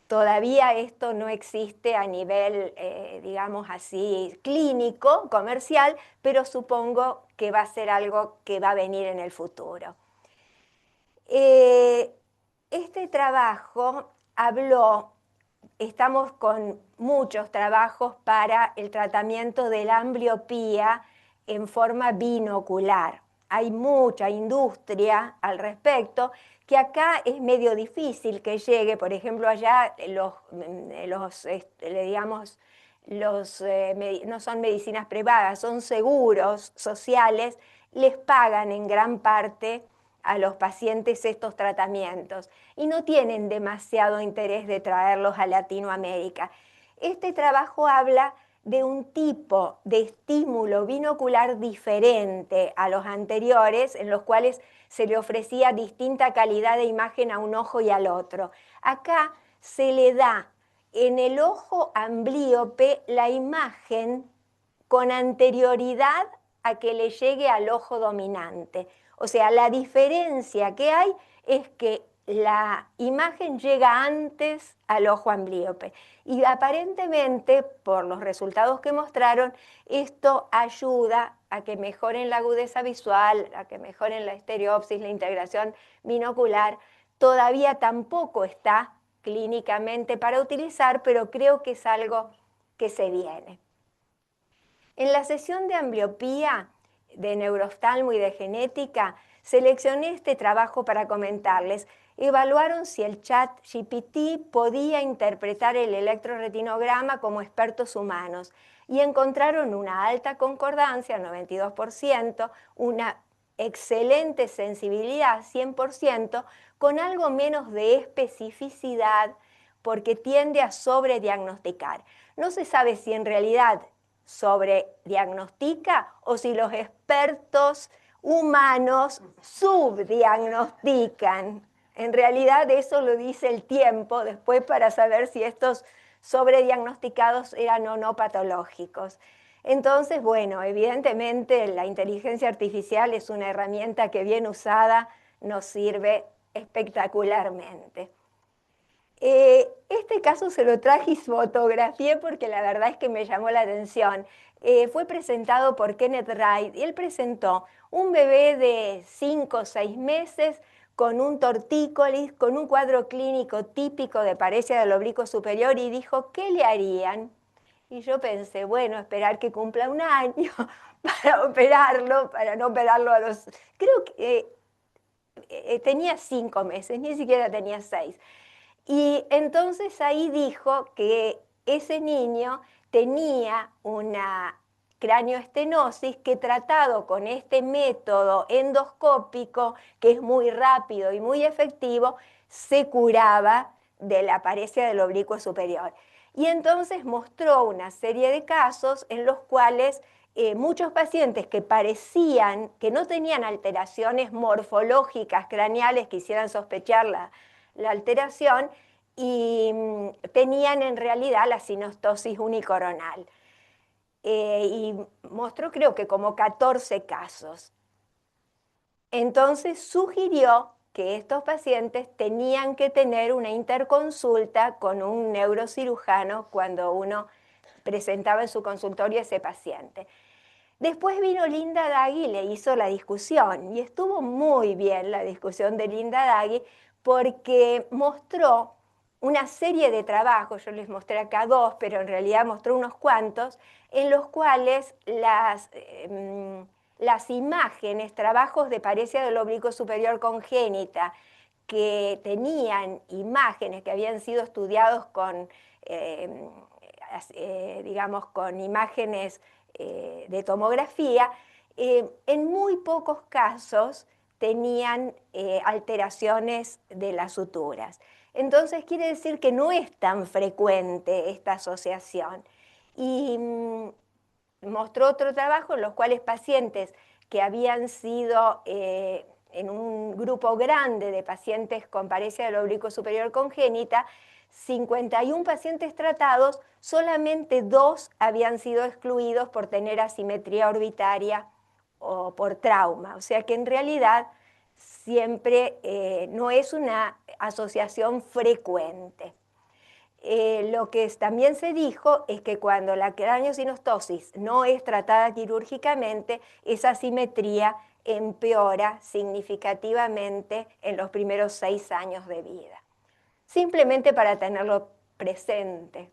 Todavía esto no existe a nivel, digamos así, clínico, comercial, pero supongo que va a ser algo que va a venir en el futuro. Este trabajo estamos con muchos trabajos para el tratamiento de la ambliopía en forma binocular. Hay mucha industria al respecto, que acá es medio difícil que llegue. Por ejemplo, allá digamos, no son medicinas privadas, son seguros sociales, les pagan en gran parte a los pacientes estos tratamientos y no tienen demasiado interés de traerlos a Latinoamérica. Este trabajo habla de un tipo de estímulo binocular diferente a los anteriores, en los cuales se le ofrecía distinta calidad de imagen a un ojo y al otro. Acá se le da en el ojo amblíope la imagen con anterioridad a que le llegue al ojo dominante. O sea, la diferencia que hay es que la imagen llega antes al ojo amblíope. Y aparentemente, por los resultados que mostraron, esto ayuda a que mejoren la agudeza visual, a que mejoren la estereopsis, la integración binocular. Todavía tampoco está clínicamente para utilizar, pero creo que es algo que se viene. En la sesión de ambliopía, de neurooftalmo y de genética, seleccioné este trabajo para comentarles. Evaluaron si el ChatGPT podía interpretar el electroretinograma como expertos humanos y encontraron una alta concordancia, 92%, una excelente sensibilidad, 100%, con algo menos de especificidad porque tiende a sobrediagnosticar. No se sabe si en realidad sobrediagnostica o si los expertos humanos subdiagnostican. En realidad eso lo dice el tiempo después para saber si estos sobrediagnosticados eran o no patológicos. Entonces, bueno, evidentemente la inteligencia artificial es una herramienta que bien usada nos sirve espectacularmente. Este caso se lo traje y fotografié porque la verdad es que me llamó la atención. Fue presentado por Kenneth Wright y él presentó un bebé de 5 o 6 meses con un tortícolis, con un cuadro clínico típico de paresia del oblicuo superior y dijo, ¿qué le harían? Y yo pensé, bueno, esperar que cumpla un año para operarlo, para no operarlo a los... Creo que tenía 5 meses, ni siquiera tenía 6. Y entonces ahí dijo que ese niño tenía una craneoestenosis que tratado con este método endoscópico, que es muy rápido y muy efectivo, se curaba de la paresia del oblicuo superior. Y entonces mostró una serie de casos en los cuales muchos pacientes que parecían que no tenían alteraciones morfológicas craneales que hicieran sospechar la alteración y tenían en realidad la sinostosis unicoronal. Y mostró creo que como 14 casos. Entonces sugirió que estos pacientes tenían que tener una interconsulta con un neurocirujano cuando uno presentaba en su consultorio a ese paciente. Después vino Linda Dagui y le hizo la discusión, y estuvo muy bien la discusión de Linda Dagui porque mostró una serie de trabajos, yo les mostré acá 2, pero en realidad mostró unos cuantos, en los cuales las imágenes, trabajos de paresia del oblicuo superior congénita, que tenían imágenes que habían sido estudiados con, digamos, con imágenes de tomografía, en muy pocos casos tenían alteraciones de las suturas. Entonces quiere decir que no es tan frecuente esta asociación. Y mostró otro trabajo en los cuales pacientes que habían sido en un grupo grande de pacientes con paresia del oblicuo superior congénita, 51 pacientes tratados, solamente 2 habían sido excluidos por tener asimetría orbitaria o por trauma. O sea que en realidad siempre no es una asociación frecuente. Lo que también se dijo es que cuando la craniosinostosis no es tratada quirúrgicamente, esa asimetría empeora significativamente en los primeros 6 años de vida. Simplemente para tenerlo presente.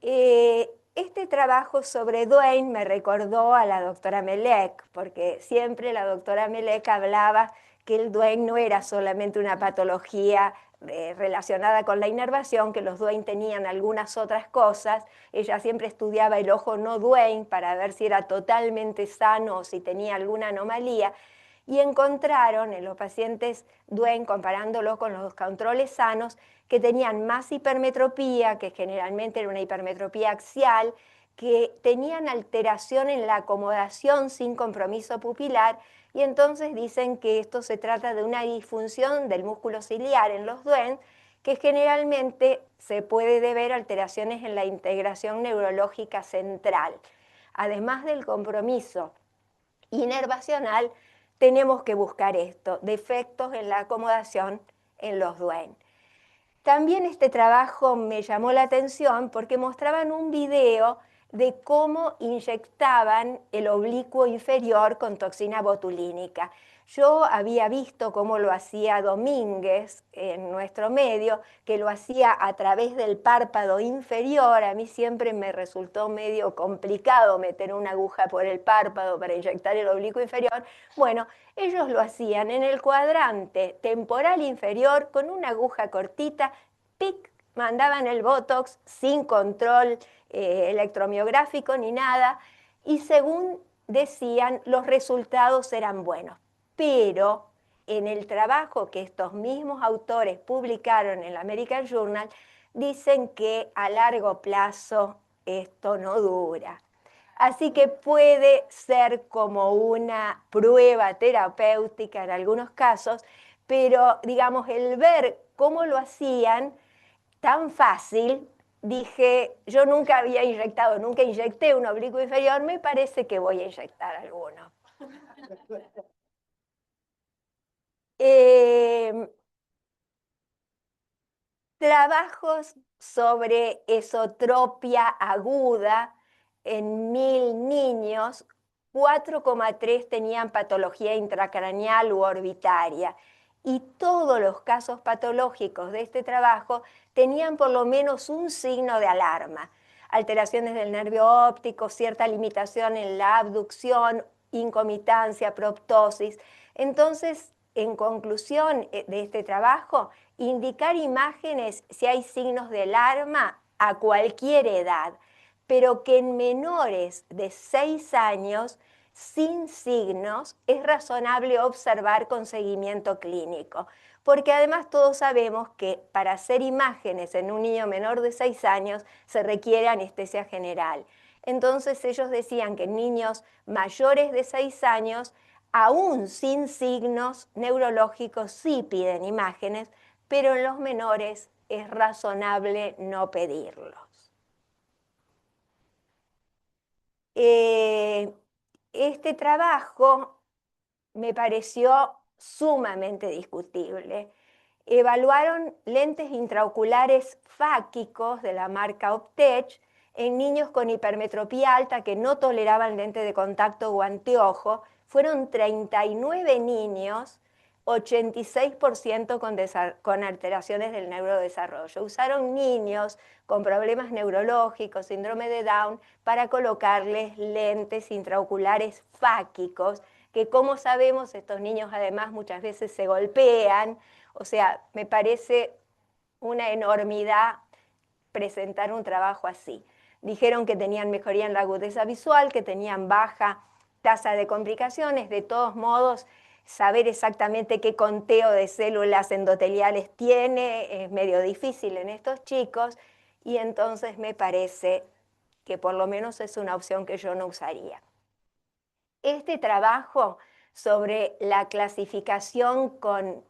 Este trabajo sobre Duane me recordó a la doctora Melek, porque siempre la doctora Melek hablaba que el Duane no era solamente una patología relacionada con la inervación, que los Duane tenían algunas otras cosas. Ella siempre estudiaba el ojo no Duane para ver si era totalmente sano o si tenía alguna anomalía, y encontraron en los pacientes Duane, comparándolo con los controles sanos, que tenían más hipermetropía, que generalmente era una hipermetropía axial, que tenían alteración en la acomodación sin compromiso pupilar, y entonces dicen que esto se trata de una disfunción del músculo ciliar en los Duane, que generalmente se puede deber a alteraciones en la integración neurológica central. Además del compromiso inervacional, tenemos que buscar esto, defectos en la acomodación en los Duane. También este trabajo me llamó la atención porque mostraban un video de cómo inyectaban el oblicuo inferior con toxina botulínica. Yo había visto cómo lo hacía Domínguez en nuestro medio, que lo hacía a través del párpado inferior. A mí siempre me resultó medio complicado meter una aguja por el párpado para inyectar el oblicuo inferior. Bueno, ellos lo hacían en el cuadrante temporal inferior con una aguja cortita, pic, mandaban el Botox sin control electromiográfico ni nada, y según decían, los resultados eran buenos. Pero en el trabajo que estos mismos autores publicaron en el American Journal, dicen que a largo plazo esto no dura. Así que puede ser como una prueba terapéutica en algunos casos, pero digamos, el ver cómo lo hacían tan fácil, dije, yo nunca había inyectado, nunca inyecté un oblicuo inferior, me parece que voy a inyectar alguno. Trabajos sobre esotropia aguda en 1000 niños, 4,3 tenían patología intracraneal u orbitaria, y todos los casos patológicos de este trabajo tenían por lo menos un signo de alarma: alteraciones del nervio óptico, cierta limitación en la abducción, incomitancia, proptosis. Entonces, en conclusión de este trabajo, indicar imágenes si hay signos de alarma a cualquier edad, pero que en menores de 6 años, sin signos, es razonable observar con seguimiento clínico, porque además todos sabemos que para hacer imágenes en un niño menor de 6 años se requiere anestesia general. Entonces ellos decían que en niños mayores de 6 años, aún sin signos neurológicos, sí piden imágenes, pero en los menores es razonable no pedirlos. Este trabajo me pareció sumamente discutible. Evaluaron lentes intraoculares fáquicos de la marca Optech en niños con hipermetropía alta que no toleraban lente de contacto o anteojo. Fueron 39 niños, 86% con alteraciones del neurodesarrollo. Usaron niños con problemas neurológicos, síndrome de Down, para colocarles lentes intraoculares fáquicos, que como sabemos estos niños además muchas veces se golpean. O sea, me parece una enormidad presentar un trabajo así. Dijeron que tenían mejoría en la agudeza visual, que tenían baja tasa de complicaciones. De todos modos, saber exactamente qué conteo de células endoteliales tiene es medio difícil en estos chicos, y entonces me parece que por lo menos es una opción que yo no usaría. Este trabajo sobre la clasificación con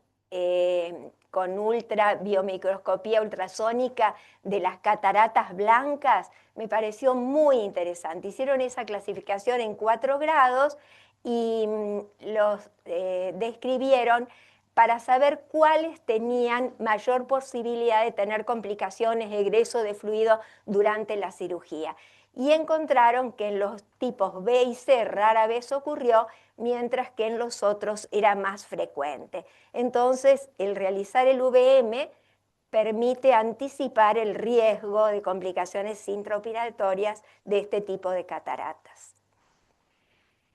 biomicroscopía ultrasónica de las cataratas blancas me pareció muy interesante. Hicieron esa clasificación en 4 grados y los describieron para saber cuáles tenían mayor posibilidad de tener complicaciones, egreso de fluido durante la cirugía. Y encontraron que en los tipos B y C rara vez ocurrió, mientras que en los otros era más frecuente. Entonces, el realizar el VM permite anticipar el riesgo de complicaciones intraoperatorias de este tipo de cataratas.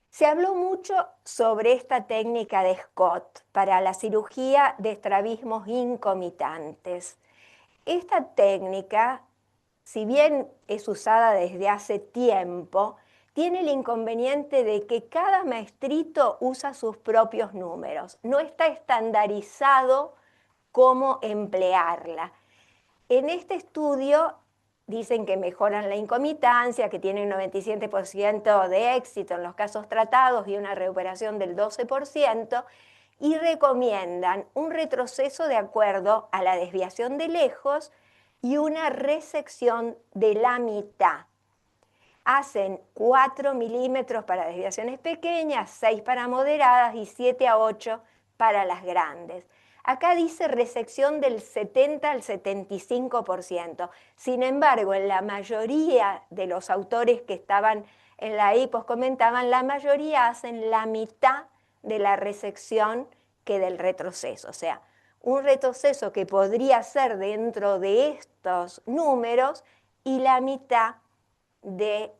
Se habló mucho sobre esta técnica de Scott para la cirugía de estrabismos incomitantes. Esta técnica, si bien es usada desde hace tiempo, tiene el inconveniente de que cada maestrito usa sus propios números. No está estandarizado cómo emplearla. En este estudio dicen que mejoran la incomitancia, que tienen 97% de éxito en los casos tratados y una recuperación del 12%, y recomiendan un retroceso de acuerdo a la desviación de lejos y una resección de la mitad. Hacen 4 milímetros para desviaciones pequeñas, 6 para moderadas y 7 a 8 para las grandes. Acá dice resección del 70 al 75%. Sin embargo, en la mayoría de los autores que estaban en la HIPOS comentaban, la mayoría hacen la mitad de la resección que del retroceso. O sea, un retroceso que podría ser dentro de estos números y la mitad de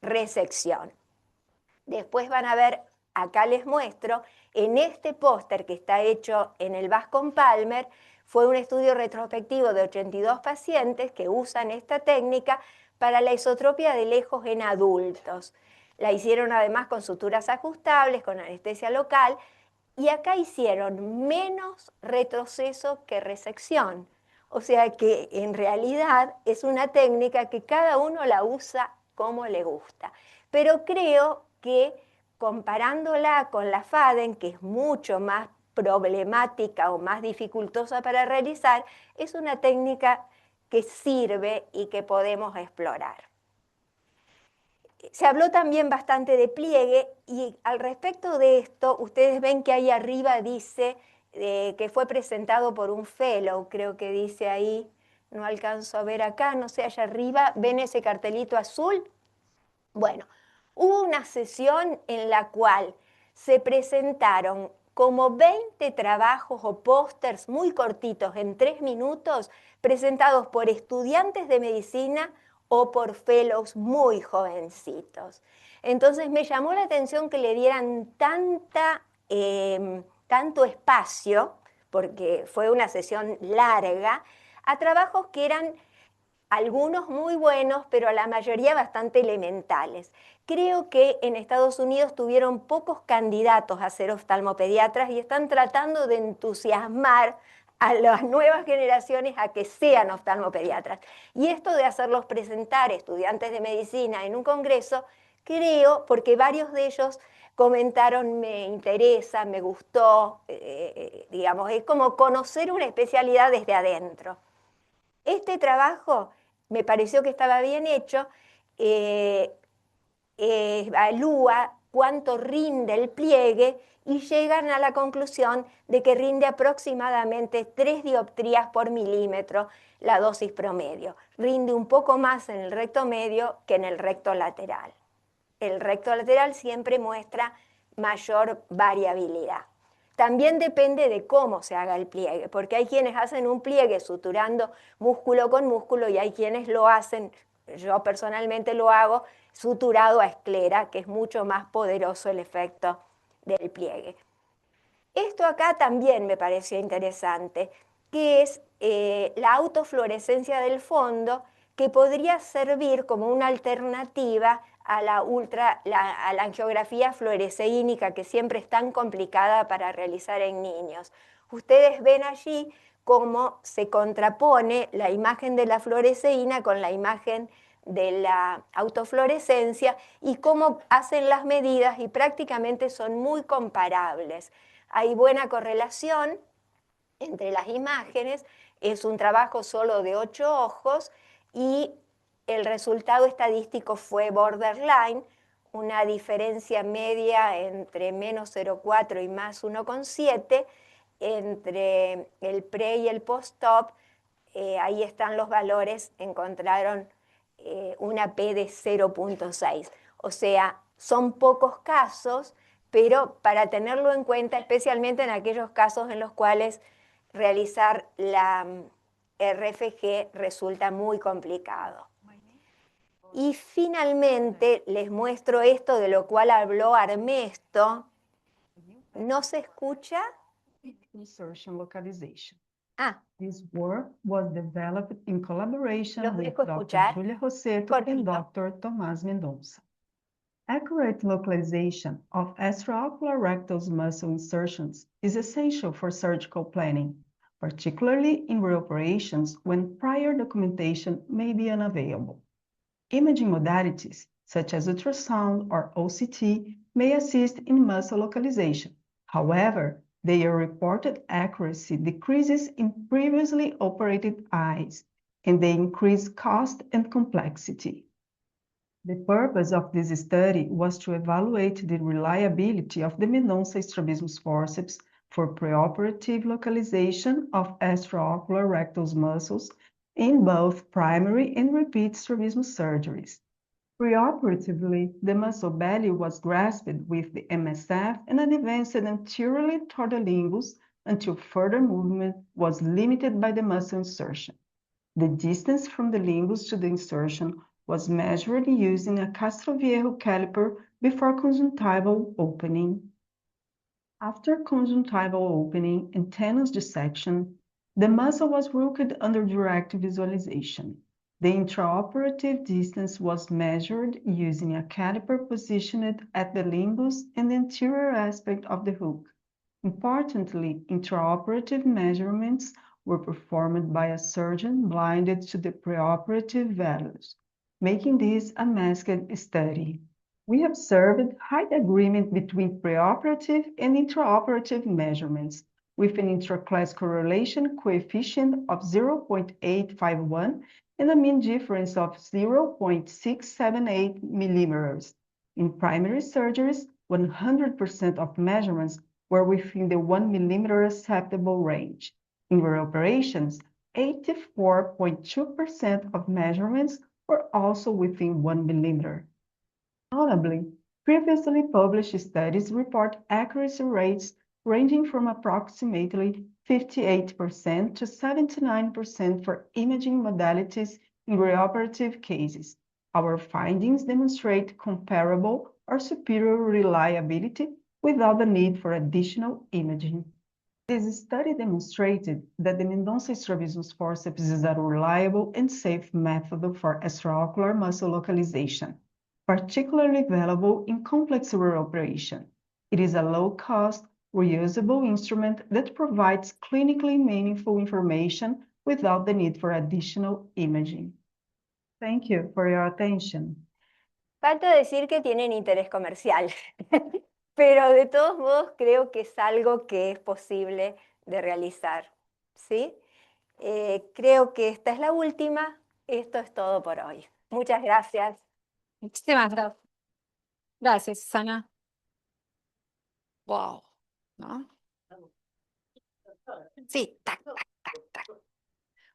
resección. Después van a ver, acá les muestro, en este póster que está hecho en el Bascom Palmer, fue un estudio retrospectivo de 82 pacientes que usan esta técnica para la isotropia de lejos en adultos. La hicieron además con suturas ajustables, con anestesia local, y acá hicieron menos retroceso que resección. O sea que en realidad es una técnica que cada uno la usa como le gusta. Pero creo que comparándola con la FADEN, que es mucho más problemática o más dificultosa para realizar, es una técnica que sirve y que podemos explorar. Se habló también bastante de pliegue y al respecto de esto, ustedes ven que ahí arriba dice que fue presentado por un fellow, creo que dice ahí, no alcanzo a ver acá, no sé, allá arriba, ¿ven ese cartelito azul? Bueno, hubo una sesión en la cual se presentaron como 20 trabajos o pósters muy cortitos en 3 minutos, presentados por estudiantes de medicina o por fellows muy jovencitos. Entonces me llamó la atención que le dieran tanto espacio, porque fue una sesión larga, a trabajos que eran algunos muy buenos, pero la mayoría bastante elementales. Creo que en Estados Unidos tuvieron pocos candidatos a ser oftalmopediatras y están tratando de entusiasmar a las nuevas generaciones a que sean oftalmopediatras. Y esto de hacerlos presentar estudiantes de medicina en un congreso, creo, porque varios de ellos comentaron, me interesa, me gustó, digamos, es como conocer una especialidad desde adentro. Este trabajo me pareció que estaba bien hecho, evalúa cuánto rinde el pliegue y llegan a la conclusión de que rinde aproximadamente 3 dioptrías por milímetro la dosis promedio. Rinde un poco más en el recto medio que en el recto lateral. El recto lateral siempre muestra mayor variabilidad. También depende de cómo se haga el pliegue, porque hay quienes hacen un pliegue suturando músculo con músculo y hay quienes lo hacen, yo personalmente lo hago, suturado a esclera, que es mucho más poderoso el efecto del pliegue. Esto acá también me pareció interesante, que es la autofluorescencia del fondo, que podría servir como una alternativa a la angiografía fluoresceínica, que siempre es tan complicada para realizar en niños. Ustedes ven allí cómo se contrapone la imagen de la fluoresceína con la imagen de la autofluorescencia y cómo hacen las medidas y prácticamente son muy comparables. Hay buena correlación entre las imágenes, es un trabajo solo de 8 ojos y el resultado estadístico fue borderline, una diferencia media entre menos 0,4 y más 1,7 entre el pre y el post-op. Ahí están los valores, encontraron una P de 0,6. O sea, son pocos casos, pero para tenerlo en cuenta, especialmente en aquellos casos en los cuales realizar la RFG resulta muy complicado. Y finalmente les muestro esto de lo cual habló Armesto. ¿No se escucha?
Insertion localization.
Ah,
This work was developed in collaboration
los
with
dejo
Dr.
escuchar.
Julia Rossetto and
Cortito.
Dr. Tomás Mendonça. Accurate localization of extraocular rectus muscle insertions is essential for surgical planning, particularly in reoperations when prior documentation may be unavailable. Imaging modalities, such as ultrasound or OCT, may assist in muscle localization. However, their reported accuracy decreases in previously operated eyes, and they increase cost and complexity. The purpose of this study was to evaluate the reliability of the Mendonça strabismus forceps for preoperative localization of extraocular rectus muscles in both primary and repeat strabismus surgeries. Preoperatively, the muscle belly was grasped with the MSF and advanced anteriorly toward the limbus until further movement was limited by the muscle insertion. The distance from the limbus to the insertion was measured using a Castroviejo caliper before conjunctival opening. After conjunctival opening and tenon dissection, the muscle was rooked under direct visualization. The intraoperative distance was measured using a caliper positioned at the limbus and the anterior aspect of the hook. Importantly, intraoperative measurements were performed by a surgeon blinded to the preoperative values, making this a masked study. We observed high agreement between preoperative and intraoperative measurements, with an intraclass correlation coefficient of 0.851 and a mean difference of 0.678 millimeters. In primary surgeries, 100% of measurements were within the 1 millimeter acceptable range. In reoperations, 84.2% of measurements were also within 1 millimeter. Notably, previously published studies report accuracy rates ranging from approximately 58% to 79% for imaging modalities in reoperative cases. Our findings demonstrate comparable or superior reliability without the need for additional imaging. This study demonstrated that the Mendonça strabismus forceps is a reliable and safe method for extraocular muscle localization, particularly valuable in complex reoperation. It is a low-cost, reusable instrument that provides clinically meaningful information without the need for additional imaging. Thank you for your attention.
Falta decir que tienen interés comercial, pero de todos modos creo que es algo que es posible de realizar, ¿sí? Creo que esta es la última. Esto es todo por hoy. Muchas gracias.
Muchísimas gracias. Gracias, Susana. Wow, ¿no? Sí, tac, tac, tac, tac.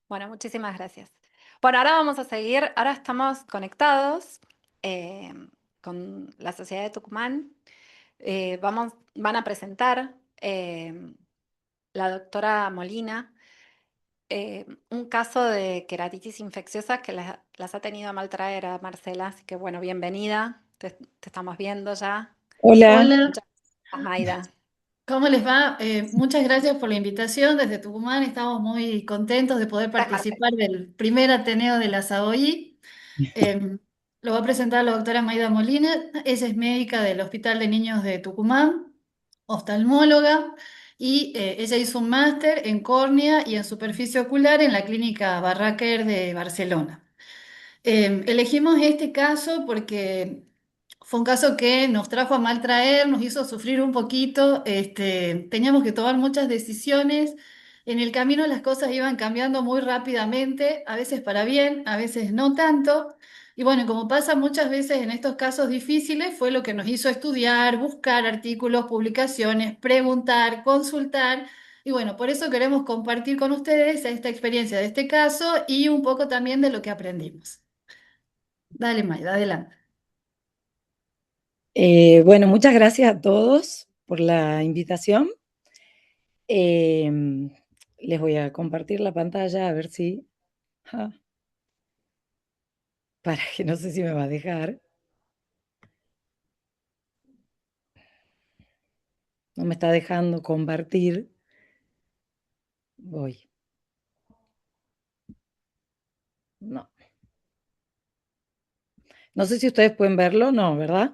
Bueno, muchísimas gracias. Bueno, ahora vamos a seguir. Ahora estamos conectados con la Sociedad de Tucumán. Van a presentar la doctora Molina un caso de queratitis infecciosa que las ha tenido a mal traer a Marcela. Así que, bueno, bienvenida. Te estamos viendo ya.
Hola,
Muchas gracias, Maida.
¿cómo les va? Muchas gracias por la invitación desde Tucumán. Estamos muy contentos de poder participar del primer Ateneo de la SAOI. Lo va a presentar la doctora Maida Molina. Ella es médica del Hospital de Niños de Tucumán, oftalmóloga, y ella hizo un máster en córnea y en superficie ocular en la Clínica Barraquer de Barcelona. Elegimos este caso porque fue un caso que nos trajo a mal traer, nos hizo sufrir un poquito, teníamos que tomar muchas decisiones. En el camino las cosas iban cambiando muy rápidamente, a veces para bien, a veces no tanto. Y bueno, como pasa muchas veces en estos casos difíciles, fue lo que nos hizo estudiar, buscar artículos, publicaciones, preguntar, consultar. Y bueno, por eso queremos compartir con ustedes esta experiencia de este caso y un poco también de lo que aprendimos. Dale, Maida, adelante.
Bueno, muchas gracias a todos por la invitación. Em, Les voy a compartir la pantalla a ver si... ah, para que no sé si me va a dejar. No me está dejando compartir. Voy. No. No sé si ustedes pueden verlo, no, ¿verdad?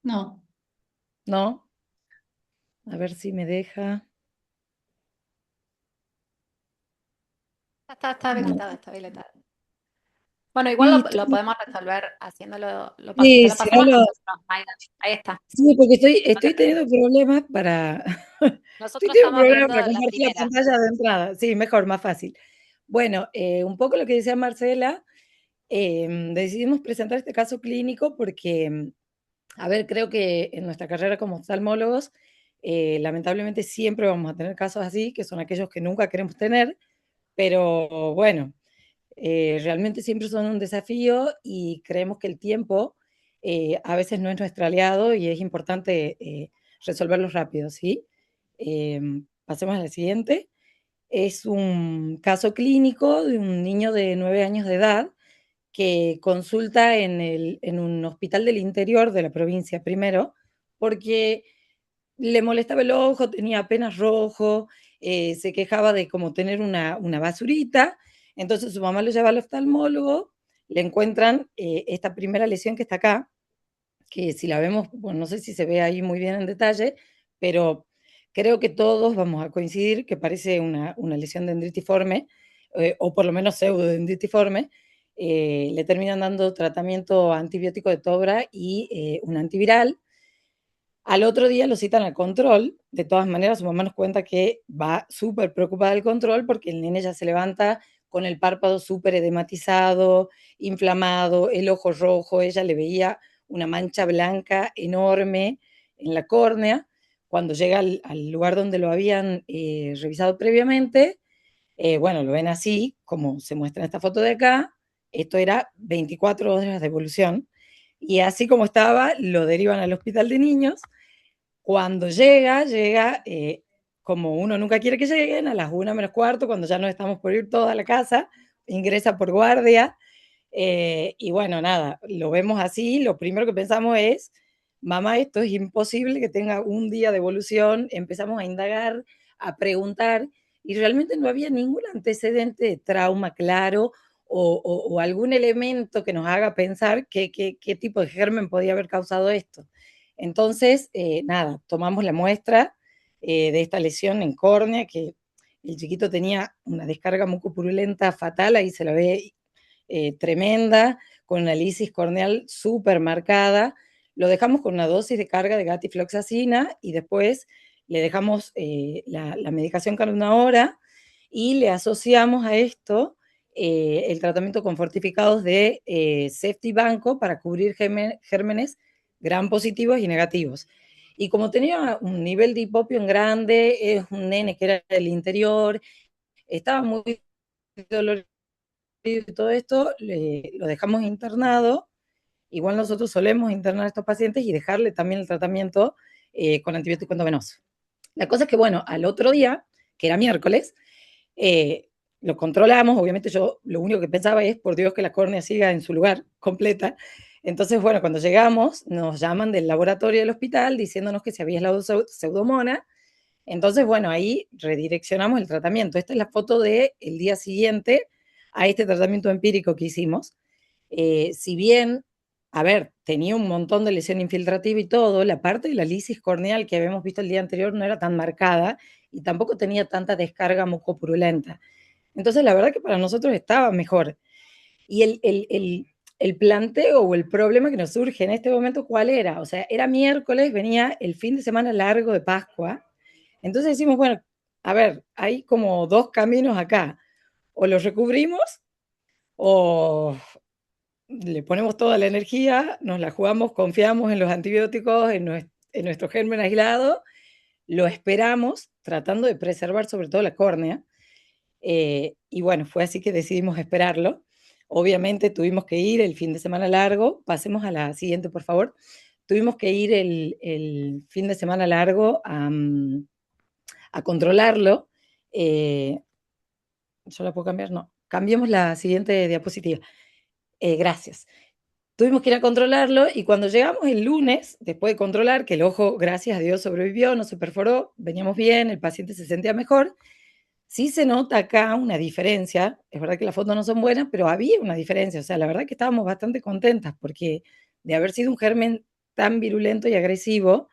No.
No. A ver si me deja.
Está habilitado, está habilitado. Bueno,
Sí,
igual
estoy-
lo podemos resolver haciéndolo,
sí,
te lo
si no
pasamos
lo...
nosotros, Maida. Ahí está.
Sí, porque
No
estoy
te
teniendo
preocupes.
problemas para... Estoy
Nosotros
teniendo
estamos
problemas
viendo
para
la
compartir la
primera.
pantalla de entrada. Sí, mejor, más fácil. Bueno, un poco lo que decía Marcela, decidimos presentar este caso clínico porque, a ver, creo que en nuestra carrera como oftalmólogos, lamentablemente siempre vamos a tener casos así, que son aquellos que nunca queremos tener, pero bueno, realmente siempre son un desafío y creemos que el tiempo a veces no es nuestro aliado y es importante resolverlos rápido, ¿sí? Pasemos a la siguiente. Es un caso clínico de un niño de 9 años de edad que consulta en un hospital del interior de la provincia primero, porque le molestaba el ojo, tenía apenas rojo, se quejaba de como tener una basurita, entonces su mamá lo lleva al oftalmólogo, le encuentran esta primera lesión que está acá, que si la vemos, bueno, no sé si se ve ahí muy bien en detalle, pero creo que todos vamos a coincidir que parece una lesión dendritiforme, o por lo menos pseudodendritiforme. Le terminan dando tratamiento antibiótico de Tobra y un antiviral. Al otro día lo citan al control. De todas maneras, su mamá nos cuenta que va súper preocupada del control porque el nene ya se levanta con el párpado súper edematizado, inflamado, el ojo rojo. Ella le veía una mancha blanca enorme en la córnea. Cuando llega al lugar donde lo habían revisado previamente, bueno, lo ven así, como se muestra en esta foto de acá. Esto era 24 horas de evolución. Y así como estaba, lo derivan al hospital de niños. Cuando llega, como uno nunca quiere que lleguen, a las 1 menos cuarto, cuando ya nos estamos por ir toda la casa, ingresa por guardia. Y bueno, nada, lo vemos así. Lo primero que pensamos es, mamá, esto es imposible que tenga un día de evolución. Empezamos a indagar, a preguntar, y realmente no había ningún antecedente de trauma claro o algún elemento que nos haga pensar qué tipo de germen podía haber causado esto. Entonces, nada, tomamos la muestra de esta lesión en córnea, que el chiquito tenía una descarga mucopurulenta fatal, ahí se la ve tremenda, con una lisis corneal súper marcada. Lo dejamos con una dosis de carga de gatifloxacina y después le dejamos la medicación cada 1 hora y le asociamos a esto el tratamiento con fortificados de Ceftibanco para cubrir gérmenes gram positivos y negativos. Y como tenía un nivel de hipopio en grande, es un nene que era del interior, estaba muy dolorido y todo esto, lo dejamos internado. Igual nosotros solemos internar a estos pacientes y dejarle también el tratamiento con antibiótico endovenoso. La cosa es que, bueno, al otro día, que era miércoles, lo controlamos. Obviamente yo lo único que pensaba es, por Dios, que la córnea siga en su lugar completa. Entonces, bueno, cuando llegamos, nos llaman del laboratorio del hospital diciéndonos que se había aislado pseudomona. Entonces, bueno, ahí redireccionamos el tratamiento. Esta es la foto del día siguiente a este tratamiento empírico que hicimos. Si bien, a ver, tenía un montón de lesión infiltrativa y todo, la parte de la lisis corneal que habíamos visto el día anterior no era tan marcada y tampoco tenía tanta descarga mucopurulenta. Entonces, la verdad que para nosotros estaba mejor. Y el planteo o el problema que nos surge en este momento, ¿cuál era? O sea, era miércoles, venía el fin de semana largo de Pascua. Entonces decimos, bueno, a ver, hay como dos caminos acá. O los recubrimos o le ponemos toda la energía, nos la jugamos, confiamos en los antibióticos, en nuestro germen aislado, lo esperamos, tratando de preservar sobre todo la córnea. Y bueno, fue así que decidimos esperarlo. Obviamente tuvimos que ir el fin de semana largo. Pasemos a la siguiente, por favor. Tuvimos que ir el fin de semana largo a controlarlo. ¿Yo la puedo cambiar? No. Cambiemos la siguiente diapositiva. Gracias. Tuvimos que ir a controlarlo y cuando llegamos el lunes, después de controlar, que el ojo, gracias a Dios, sobrevivió, no se perforó, veníamos bien, el paciente se sentía mejor, sí se nota acá una diferencia, es verdad que las fotos no son buenas, pero había una diferencia, o sea, la verdad que estábamos bastante contentas porque de haber sido un germen tan virulento y agresivo,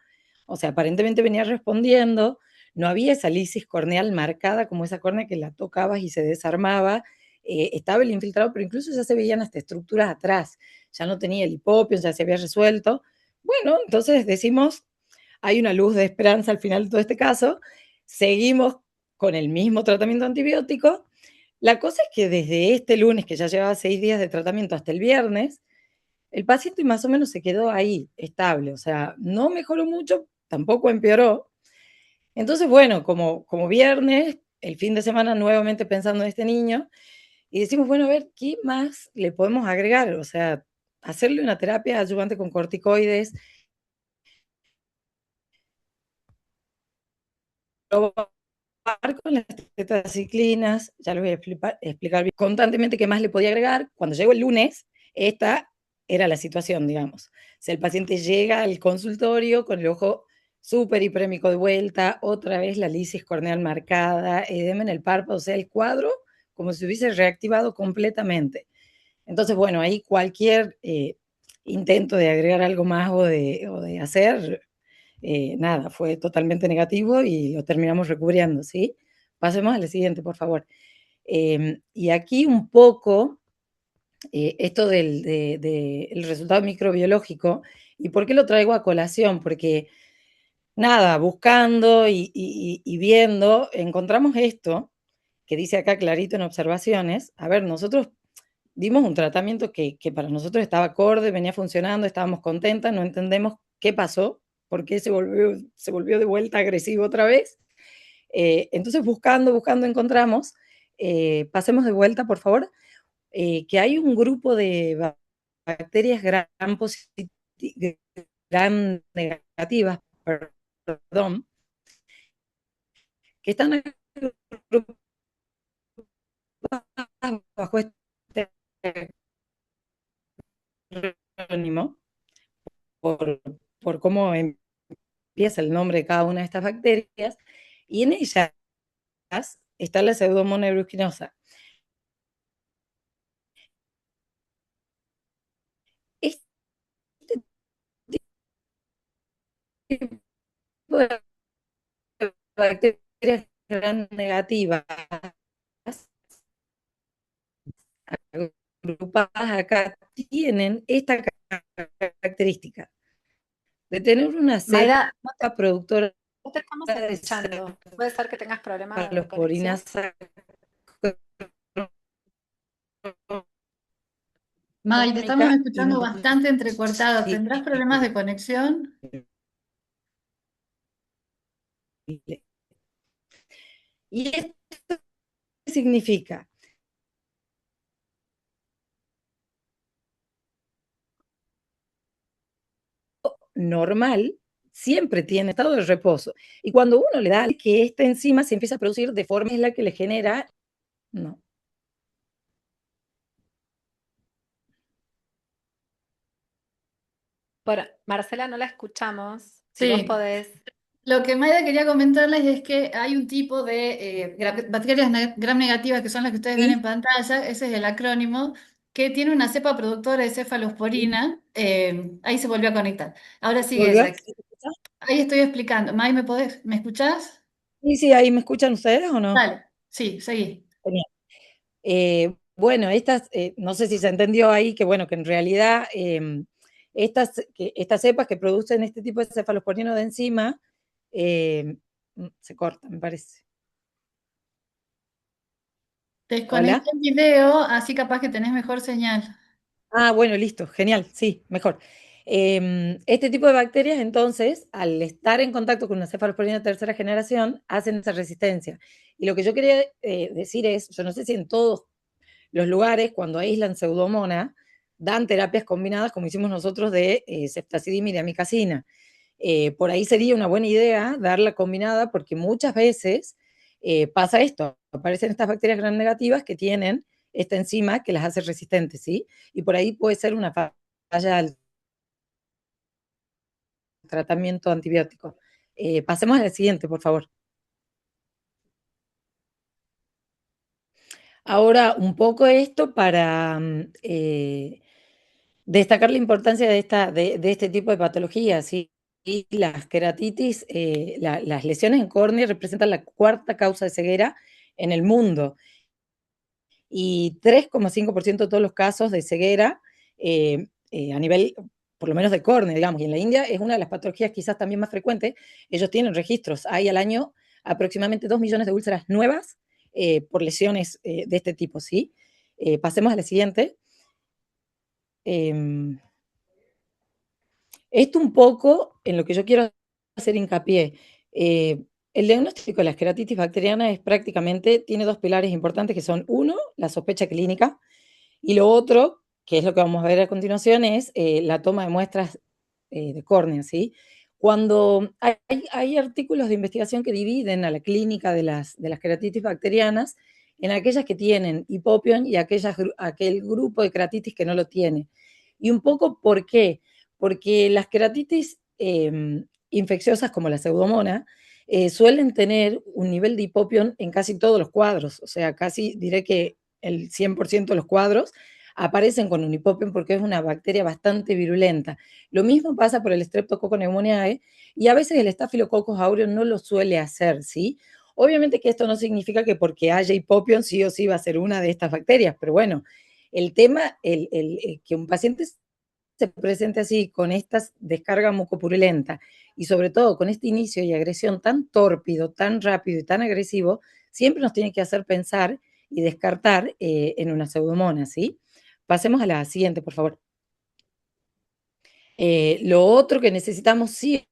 o sea, aparentemente venía respondiendo, no había esa lisis corneal marcada como esa córnea que la tocabas y se desarmaba, estaba el infiltrado, pero incluso ya se veían hasta estructuras atrás, ya no tenía el hipopio, ya se había resuelto. Bueno, entonces decimos, hay una luz de esperanza al final de todo este caso, seguimos con el mismo tratamiento antibiótico. La cosa es que desde este lunes, que ya llevaba 6 días de tratamiento, hasta el viernes, el paciente más o menos se quedó ahí, estable, o sea, no mejoró mucho, tampoco empeoró. Entonces, bueno, como viernes, el fin de semana nuevamente pensando en este niño, y decimos, bueno, a ver, ¿qué más le podemos agregar? O sea, hacerle una terapia adyuvante con corticoides, con las tetraciclinas, ya lo voy a explicar bien, constantemente qué más le podía agregar. Cuando llegó el lunes, esta era la situación, digamos. O sea, el paciente llega al consultorio con el ojo súper hiprémico de vuelta, otra vez la lisis corneal marcada, edema en el párpado, o sea, el cuadro como si hubiese reactivado completamente. Entonces, bueno, ahí cualquier intento de agregar algo más o de hacer, nada, fue totalmente negativo y lo terminamos recubriendo, ¿sí? Pasemos a la siguiente, por favor. Y aquí un poco esto del resultado microbiológico, ¿y por qué lo traigo a colación? Porque, nada, buscando y viendo, encontramos esto, que dice acá clarito en observaciones. A ver, nosotros dimos un tratamiento que para nosotros estaba acorde, venía funcionando, estábamos contentas, no entendemos qué pasó, por qué se volvió de vuelta agresivo otra vez. Entonces, buscando, encontramos, pasemos de vuelta, por favor, que hay un grupo de bacterias gram negativas, perdón, que están agrupadas bajo este acrónimo, por cómo empieza el nombre de cada una de estas bacterias, y en ellas está la Pseudomonas aeruginosa. Este tipo de bacterias gram negativas agrupadas acá tienen esta característica de tener una
Maida,
cepa productora
no te estamos
de
escuchando. Puede ser que tengas problemas de conexión.
cefalosporinas.
May, te estamos escuchando bastante entrecortado. ¿Tendrás problemas de conexión?
¿Y esto qué significa? Normal siempre tiene estado de reposo. Y cuando uno le da que esta enzima se empieza a producir de forma es la que le genera, no.
Bueno, Marcela, no la escuchamos. Si vos
Sí.
podés.
Lo que Maida quería comentarles es que hay un tipo de bacterias gram negativas que son las que ustedes ven en pantalla, ese es el acrónimo, que tiene una cepa productora de cefalosporina. Ahí se volvió a conectar. Ahora sigue
¿Volvió?
ella. Ahí estoy explicando. May, ¿me escuchás?
Sí, ahí me escuchan ustedes o no?
Dale, sí, seguí.
Genial. Bueno, no sé si se entendió ahí que, bueno, que en realidad estas cepas que producen este tipo de cefalosporino de enzima se cortan, me parece.
Desconecté
¿Hola?
el video, así capaz que tenés mejor señal.
Ah, bueno, listo, genial, sí, mejor. Este tipo de bacterias, entonces, al estar en contacto con una cefalosporina de tercera generación, hacen esa resistencia. Y lo que yo quería decir es, yo no sé si en todos los lugares, cuando aíslan Pseudomonas, dan terapias combinadas, como hicimos nosotros, de ceftazidime y de amikacina. Por ahí sería una buena idea darla combinada, porque muchas veces pasa esto, aparecen estas bacterias gram negativas que tienen esta enzima que las hace resistentes, ¿sí? Y por ahí puede ser una falla al tratamiento antibiótico. Pasemos a la siguiente, por favor. Ahora, un poco esto para destacar la importancia de este tipo de patologías, ¿sí? Y las queratitis, las lesiones en córnea representan la cuarta causa de ceguera en el mundo. Y 3,5% de todos los casos de ceguera a nivel, por lo menos de córnea, digamos, y en la India es una de las patologías quizás también más frecuentes. Ellos tienen registros, hay al año aproximadamente 2 millones de úlceras nuevas por lesiones de este tipo, ¿sí? Pasemos a la siguiente. Esto un poco en lo que yo quiero hacer hincapié. El diagnóstico de la escleratitis bacteriana es prácticamente, tiene dos pilares importantes que son, uno, la sospecha clínica, y lo otro, que es lo que vamos a ver a continuación, es la toma de muestras de córnea, ¿sí? Cuando hay artículos de investigación que dividen a la clínica de las queratitis bacterianas en aquellas que tienen hipopión y aquel grupo de queratitis que no lo tiene. Y un poco, ¿por qué? Porque las queratitis infecciosas como la pseudomonas suelen tener un nivel de hipopión en casi todos los cuadros, o sea, casi diré que el 100% de los cuadros aparecen con un hipopión porque es una bacteria bastante virulenta. Lo mismo pasa por el Streptococcus pneumoniae y a veces el Staphylococcus aureus no lo suele hacer, ¿sí? Obviamente que esto no significa que porque haya hipopión sí o sí va a ser una de estas bacterias, pero bueno, el tema, que un paciente se presente así con esta descarga mucopurulenta y sobre todo con este inicio y agresión tan tórpido, tan rápido y tan agresivo, siempre nos tiene que hacer pensar y descartar en una pseudomona, ¿sí? Pasemos a la siguiente, por favor. Lo otro que necesitamos sí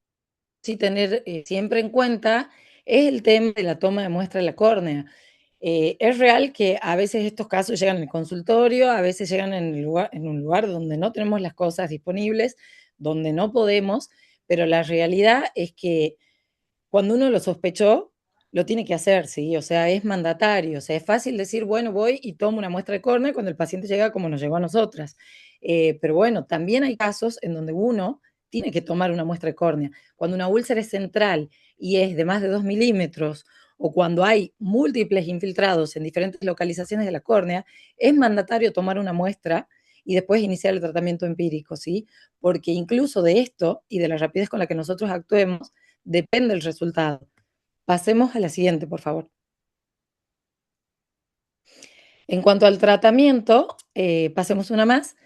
tener siempre en cuenta es el tema de la toma de muestra de la córnea. Es real que a veces estos casos llegan en el consultorio, a veces llegan en un lugar donde no tenemos las cosas disponibles, donde no podemos, pero la realidad es que cuando uno lo sospechó, lo tiene que hacer, ¿sí? O sea, es mandatario, o sea, es fácil decir, bueno, voy y tomo una muestra de córnea cuando el paciente llega como nos llegó a nosotras. Pero bueno, también hay casos en donde uno tiene que tomar una muestra de córnea. Cuando una úlcera es central y es de más de 2 milímetros, o cuando hay múltiples infiltrados en diferentes localizaciones de la córnea, es mandatario tomar una muestra y después iniciar el tratamiento empírico, ¿sí? Porque incluso de esto y de la rapidez con la que nosotros actuemos, depende el resultado. Pasemos a la siguiente, por favor. En cuanto al tratamiento, pasemos una más.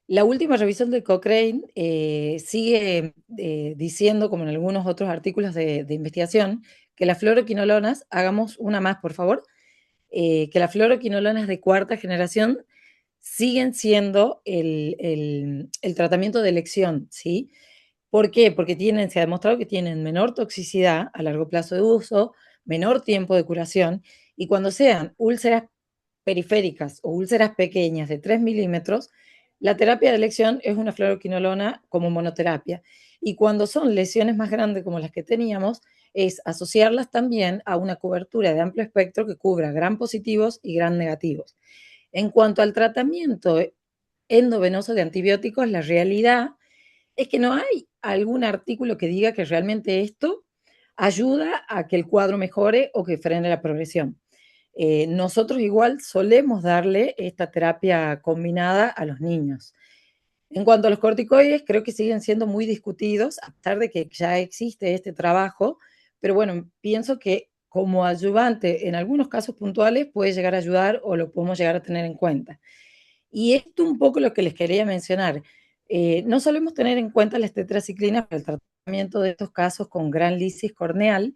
La última revisión de Cochrane sigue diciendo, como en algunos otros artículos de investigación, que las fluoroquinolonas, hagamos una más, por favor, que las fluoroquinolonas de cuarta generación siguen siendo el tratamiento de elección, ¿sí? ¿Por qué? Porque se ha demostrado que tienen menor toxicidad a largo plazo de uso, menor tiempo de curación, y cuando sean úlceras periféricas o úlceras pequeñas de 3 milímetros, la terapia de elección es una fluoroquinolona como monoterapia. Y cuando son lesiones más grandes como las que teníamos, es asociarlas también a una cobertura de amplio espectro que cubra gran positivos y gran negativos. En cuanto al tratamiento endovenoso de antibióticos, la realidad es que no hay algún artículo que diga que realmente esto ayuda a que el cuadro mejore o que frene la progresión. Nosotros igual solemos darle esta terapia combinada a los niños. En cuanto a los corticoides, creo que siguen siendo muy discutidos, a pesar de que ya existe este trabajo, pero bueno, pienso que como adyuvante en algunos casos puntuales puede llegar a ayudar o lo podemos llegar a tener en cuenta. Y esto un poco lo que les quería mencionar. No solemos tener en cuenta las tetraciclinas para el tratamiento de estos casos con gran lisis corneal.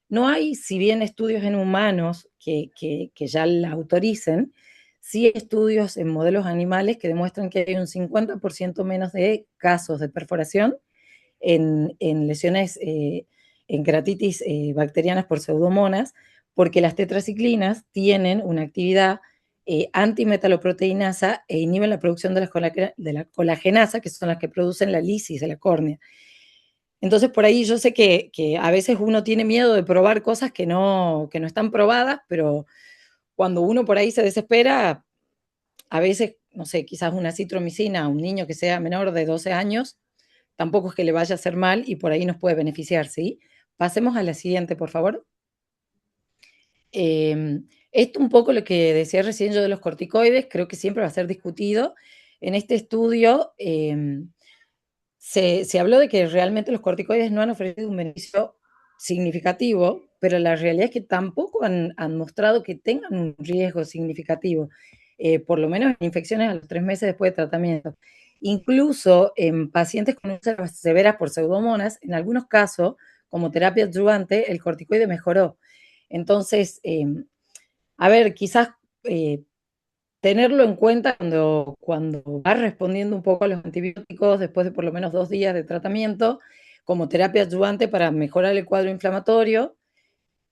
No hay, si bien estudios en humanos que ya la autoricen, sí hay estudios en modelos animales que demuestran que hay un 50% menos de casos de perforación en lesiones, en keratitis bacterianas por pseudomonas, porque las tetraciclinas tienen una actividad antimetaloproteinasa e inhiben la producción de la colagenasa, que son las que producen la lisis de la córnea. Entonces, por ahí yo sé que a veces uno tiene miedo de probar cosas que no están probadas, pero cuando uno por ahí se desespera, a veces, no sé, quizás una citromicina a un niño que sea menor de 12 años, tampoco es que le vaya a hacer mal y por ahí nos puede beneficiar, ¿sí? Pasemos a la siguiente, por favor. Esto un poco lo que decía recién yo de los corticoides, creo que siempre va a ser discutido. En este estudio se habló de que realmente los corticoides no han ofrecido un beneficio significativo, pero la realidad es que tampoco han mostrado que tengan un riesgo significativo, por lo menos en infecciones a los 3 meses después de tratamiento. Incluso en pacientes con úlceras severas por pseudomonas, en algunos casos, como terapia adyuvante, el corticoide mejoró. Entonces, a ver, quizás tenerlo en cuenta cuando va respondiendo un poco a los antibióticos después de por lo menos 2 días de tratamiento, como terapia adyuvante para mejorar el cuadro inflamatorio.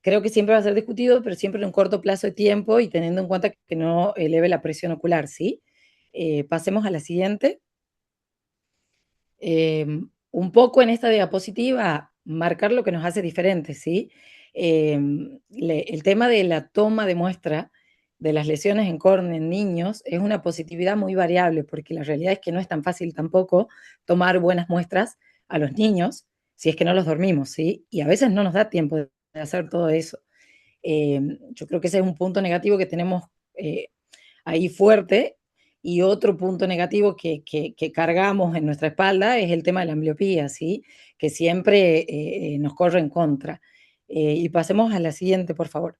Creo que siempre va a ser discutido, pero siempre en un corto plazo de tiempo y teniendo en cuenta que no eleve la presión ocular, ¿sí? Pasemos a la siguiente. Un poco en esta diapositiva, marcar lo que nos hace diferentes, ¿sí? El tema de la toma de muestra de las lesiones en córnea en niños es una positividad muy variable, porque la realidad es que no es tan fácil tampoco tomar buenas muestras a los niños si es que no los dormimos, ¿sí? Y a veces no nos da tiempo de hacer todo eso. Yo creo que ese es un punto negativo que tenemos ahí fuerte. Y otro punto negativo que cargamos en nuestra espalda es el tema de la ambliopía, ¿sí? Que siempre nos corre en contra. Y pasemos a la siguiente, por favor.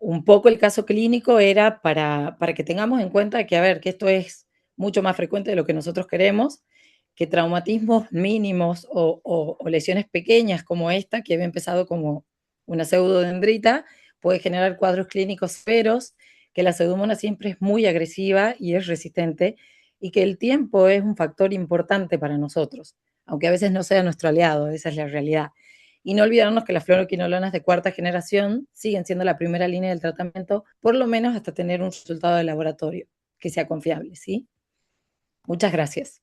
Un poco el caso clínico era para que tengamos en cuenta que, a ver, que esto es mucho más frecuente de lo que nosotros queremos, que traumatismos mínimos o lesiones pequeñas como esta, que había empezado como una pseudodendrita, puede generar cuadros clínicos severos, que la pseudomonas siempre es muy agresiva y es resistente, y que el tiempo es un factor importante para nosotros, aunque a veces no sea nuestro aliado, esa es la realidad. Y no olvidarnos que las fluoroquinolonas de cuarta generación siguen siendo la primera línea del tratamiento, por lo menos hasta tener un resultado de laboratorio que sea confiable, ¿sí? Muchas gracias.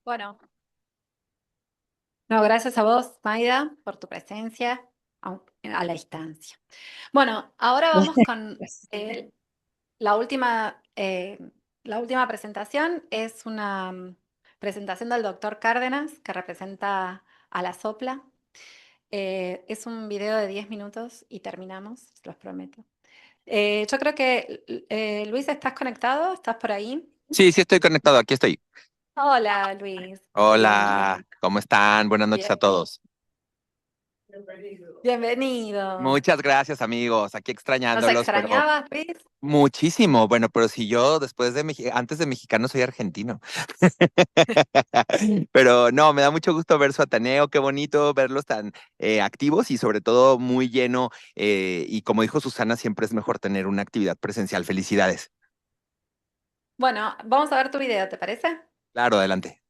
Bueno, no, gracias a vos, Maida, por tu presencia a la distancia. Bueno, ahora vamos con la última presentación. Es una presentación del doctor Cárdenas que representa a la sopla. Es un video de 10 minutos y terminamos, los prometo. Yo creo que, Luis, ¿estás conectado? ¿Estás por ahí?
Sí, sí estoy conectado, aquí estoy.
Hola, Luis.
Hola, ¿cómo están? Buenas noches a
Bien.
todos.
Bienvenido.
Muchas gracias, amigos. Aquí
¿Nos
extrañándolos, pero
extrañabas, Luis?
muchísimo. Bueno, pero si yo antes de mexicano soy argentino. Pero no, me da mucho gusto ver su Ateneo, qué bonito verlos tan activos y sobre todo muy lleno. Y como dijo Susana, siempre es mejor tener una actividad presencial. Felicidades.
Bueno, vamos a ver tu video, ¿te parece?
Claro, adelante.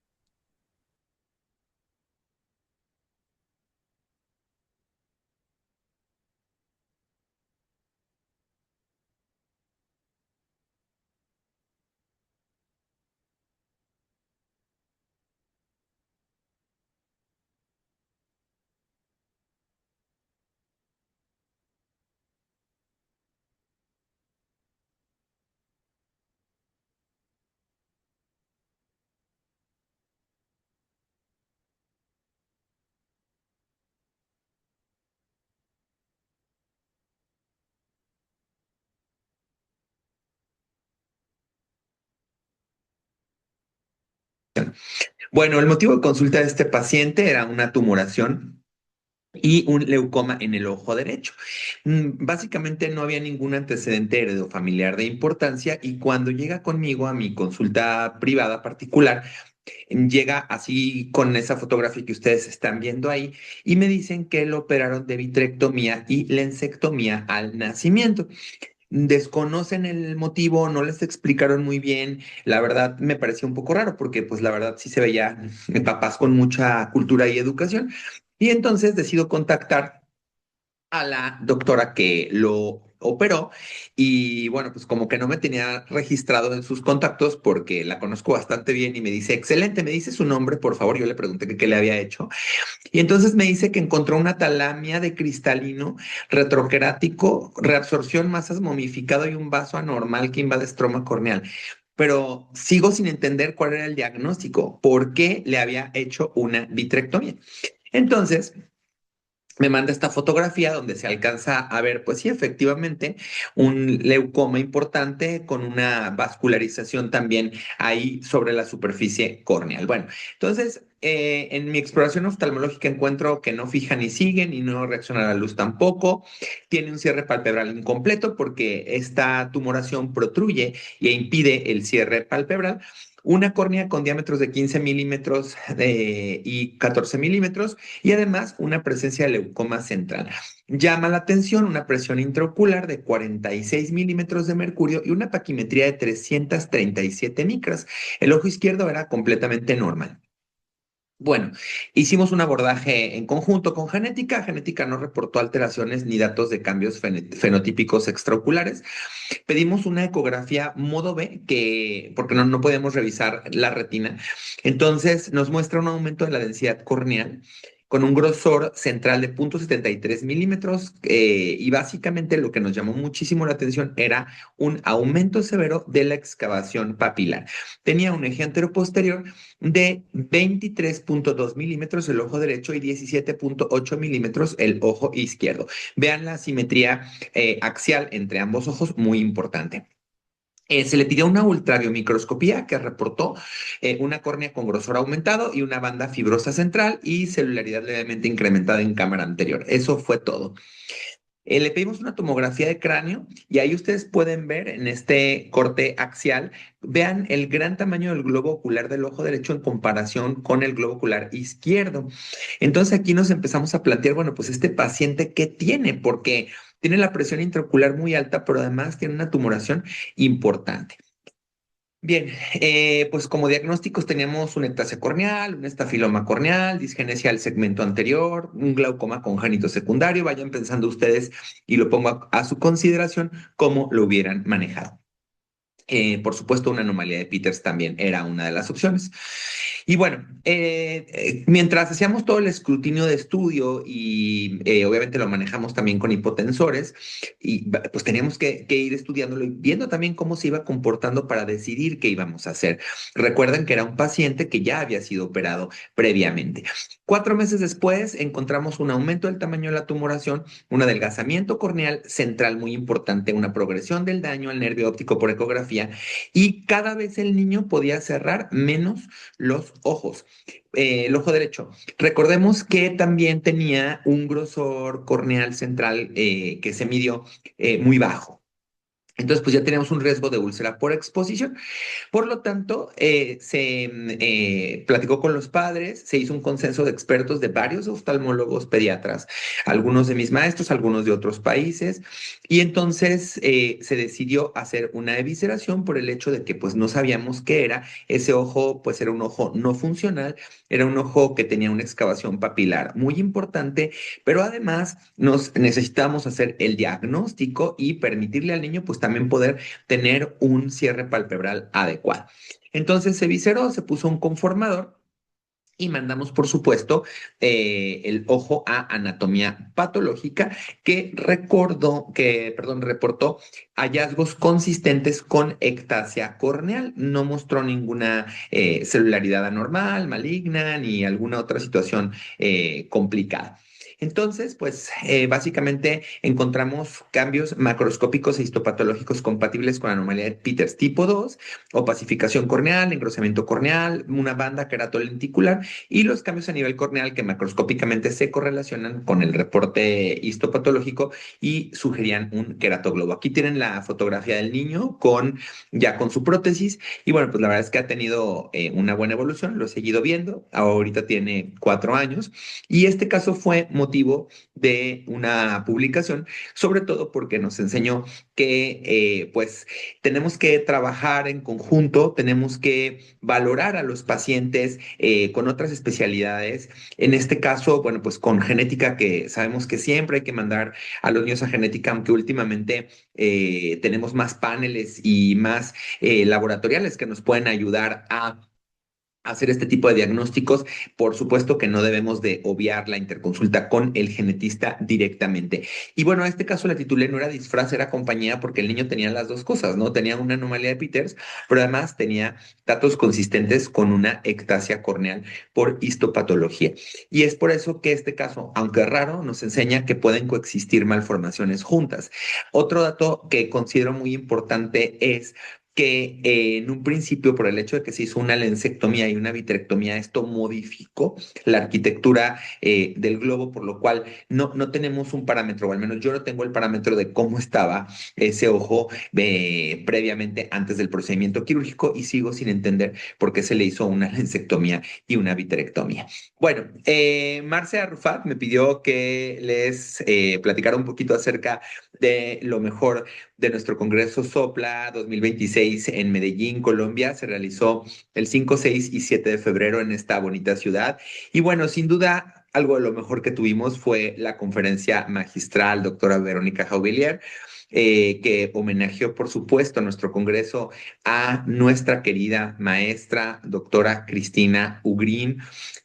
Bueno, el motivo de consulta de este paciente era una tumoración y un leucoma en el ojo derecho. Básicamente no había ningún antecedente heredofamiliar de importancia y cuando llega conmigo a mi consulta privada particular, llega así con esa fotografía que ustedes están viendo ahí y me dicen que lo operaron de vitrectomía y lensectomía al nacimiento. Desconocen el motivo, no les explicaron muy bien. La verdad me pareció un poco raro porque pues la verdad sí se veía papás con mucha cultura y educación. Y entonces decido contactar a la doctora que lo operó y bueno, pues como que no me tenía registrado en sus contactos porque la conozco bastante bien y me dice, excelente, me dice su nombre, por favor. Yo le pregunté que qué le había hecho y entonces me dice que encontró una talamia de cristalino retroquerático, reabsorción, masas momificado y un vaso anormal que invade estroma corneal. Pero sigo sin entender cuál era el diagnóstico, por qué le había hecho una vitrectomía. Entonces, me manda esta fotografía donde se alcanza a ver, pues sí, efectivamente, un leucoma importante con una vascularización también ahí sobre la superficie corneal. Bueno, entonces, en mi exploración oftalmológica encuentro que no fija ni sigue, ni no reacciona a la luz tampoco. Tiene un cierre palpebral incompleto porque esta tumoración protruye e impide el cierre palpebral. Una córnea con diámetros de 15 milímetros y 14 milímetros y además una presencia de leucoma central. Llama la atención una presión intraocular de 46 milímetros de mercurio y una paquimetría de 337 micras. El ojo izquierdo era completamente normal. Bueno, hicimos un abordaje en conjunto con genética. Genética no reportó alteraciones ni datos de cambios fenotípicos extraoculares. Pedimos una ecografía modo B, porque no podíamos revisar la retina. Entonces nos muestra un aumento de la densidad corneal con un grosor central de 0,73 milímetros y básicamente lo que nos llamó muchísimo la atención era un aumento severo de la excavación papilar. Tenía un eje anteroposterior de 23,2 milímetros el ojo derecho y 17,8 milímetros el ojo izquierdo. Vean la simetría axial entre ambos ojos, muy importante. Se le pidió una ultrabiomicroscopía que reportó una córnea con grosor aumentado y una banda fibrosa central y celularidad levemente incrementada en cámara anterior. Eso fue todo. Le pedimos una tomografía de cráneo y ahí ustedes pueden ver en este corte axial, vean el gran tamaño del globo ocular del ojo derecho en comparación con el globo ocular izquierdo. Entonces aquí nos empezamos a plantear, bueno, pues este paciente, ¿qué tiene? Porque tiene la presión intraocular muy alta, pero además tiene una tumoración importante. Bien, pues como diagnósticos teníamos una ectasia corneal, un estafiloma corneal, disgenesia del segmento anterior, un glaucoma congénito secundario. Vayan pensando ustedes y lo pongo a su consideración cómo lo hubieran manejado. Por supuesto, una anomalía de Peters también era una de las opciones. Y bueno, mientras hacíamos todo el escrutinio de estudio y obviamente lo manejamos también con hipotensores, y pues teníamos que ir estudiándolo y viendo también cómo se iba comportando para decidir qué íbamos a hacer. Recuerden que era un paciente que ya había sido operado previamente. 4 meses después encontramos un aumento del tamaño de la tumoración, un adelgazamiento corneal central muy importante, una progresión del daño al nervio óptico por ecografía y cada vez el niño podía cerrar menos los ojos. El ojo derecho. Recordemos que también tenía un grosor corneal central que se midió muy bajo. Entonces, pues ya tenemos un riesgo de úlcera por exposición. Por lo tanto, se platicó con los padres, se hizo un consenso de expertos de varios oftalmólogos pediatras, algunos de mis maestros, algunos de otros países, y entonces se decidió hacer una evisceración por el hecho de que pues no sabíamos qué era. Ese ojo pues era un ojo no funcional, era un ojo que tenía una excavación papilar muy importante, pero además nos necesitamos hacer el diagnóstico y permitirle al niño pues también poder tener un cierre palpebral adecuado. Entonces se visceró, se puso un conformador y mandamos, por supuesto, el ojo a anatomía patológica que reportó hallazgos consistentes con ectasia corneal. No mostró ninguna celularidad anormal, maligna, ni alguna otra situación complicada. Entonces, pues básicamente encontramos cambios macroscópicos e histopatológicos compatibles con anomalía de Peters tipo 2, opacificación corneal, engrosamiento corneal, una banda queratolenticular y los cambios a nivel corneal que macroscópicamente se correlacionan con el reporte histopatológico y sugerían un queratoglobo. Aquí tienen la fotografía del niño ya con su prótesis y bueno, pues la verdad es que ha tenido una buena evolución, lo he seguido viendo, ahorita tiene 4 años y este caso fue motivo de una publicación, sobre todo porque nos enseñó que pues tenemos que trabajar en conjunto, tenemos que valorar a los pacientes con otras especialidades. En este caso, bueno, pues con genética que sabemos que siempre hay que mandar a los niños a genética, aunque últimamente tenemos más paneles y más laboratoriales que nos pueden ayudar a hacer este tipo de diagnósticos. Por supuesto que no debemos de obviar la interconsulta con el genetista directamente. Y bueno, en este caso la titulé no era disfraz, era compañía porque el niño tenía las dos cosas, ¿no? Tenía una anomalía de Peters, pero además tenía datos consistentes con una ectasia corneal por histopatología. Y es por eso que este caso, aunque raro, nos enseña que pueden coexistir malformaciones juntas. Otro dato que considero muy importante es que en un principio, por el hecho de que se hizo una lensectomía y una vitrectomía, esto modificó la arquitectura del globo, por lo cual no tenemos un parámetro, o al menos yo no tengo el parámetro de cómo estaba ese ojo previamente antes del procedimiento quirúrgico y sigo sin entender por qué se le hizo una lensectomía y una vitrectomía. Bueno, Marce Arrufat me pidió que les platicara un poquito acerca de lo mejor de nuestro Congreso Sopla 2026 en Medellín, Colombia. Se realizó el 5, 6 y 7 de febrero en esta bonita ciudad. Y bueno, sin duda, algo de lo mejor que tuvimos fue la conferencia magistral, doctora Verónica Jauvillier, que homenajeó, por supuesto, a nuestro Congreso a nuestra querida maestra, doctora Cristina Ugrín.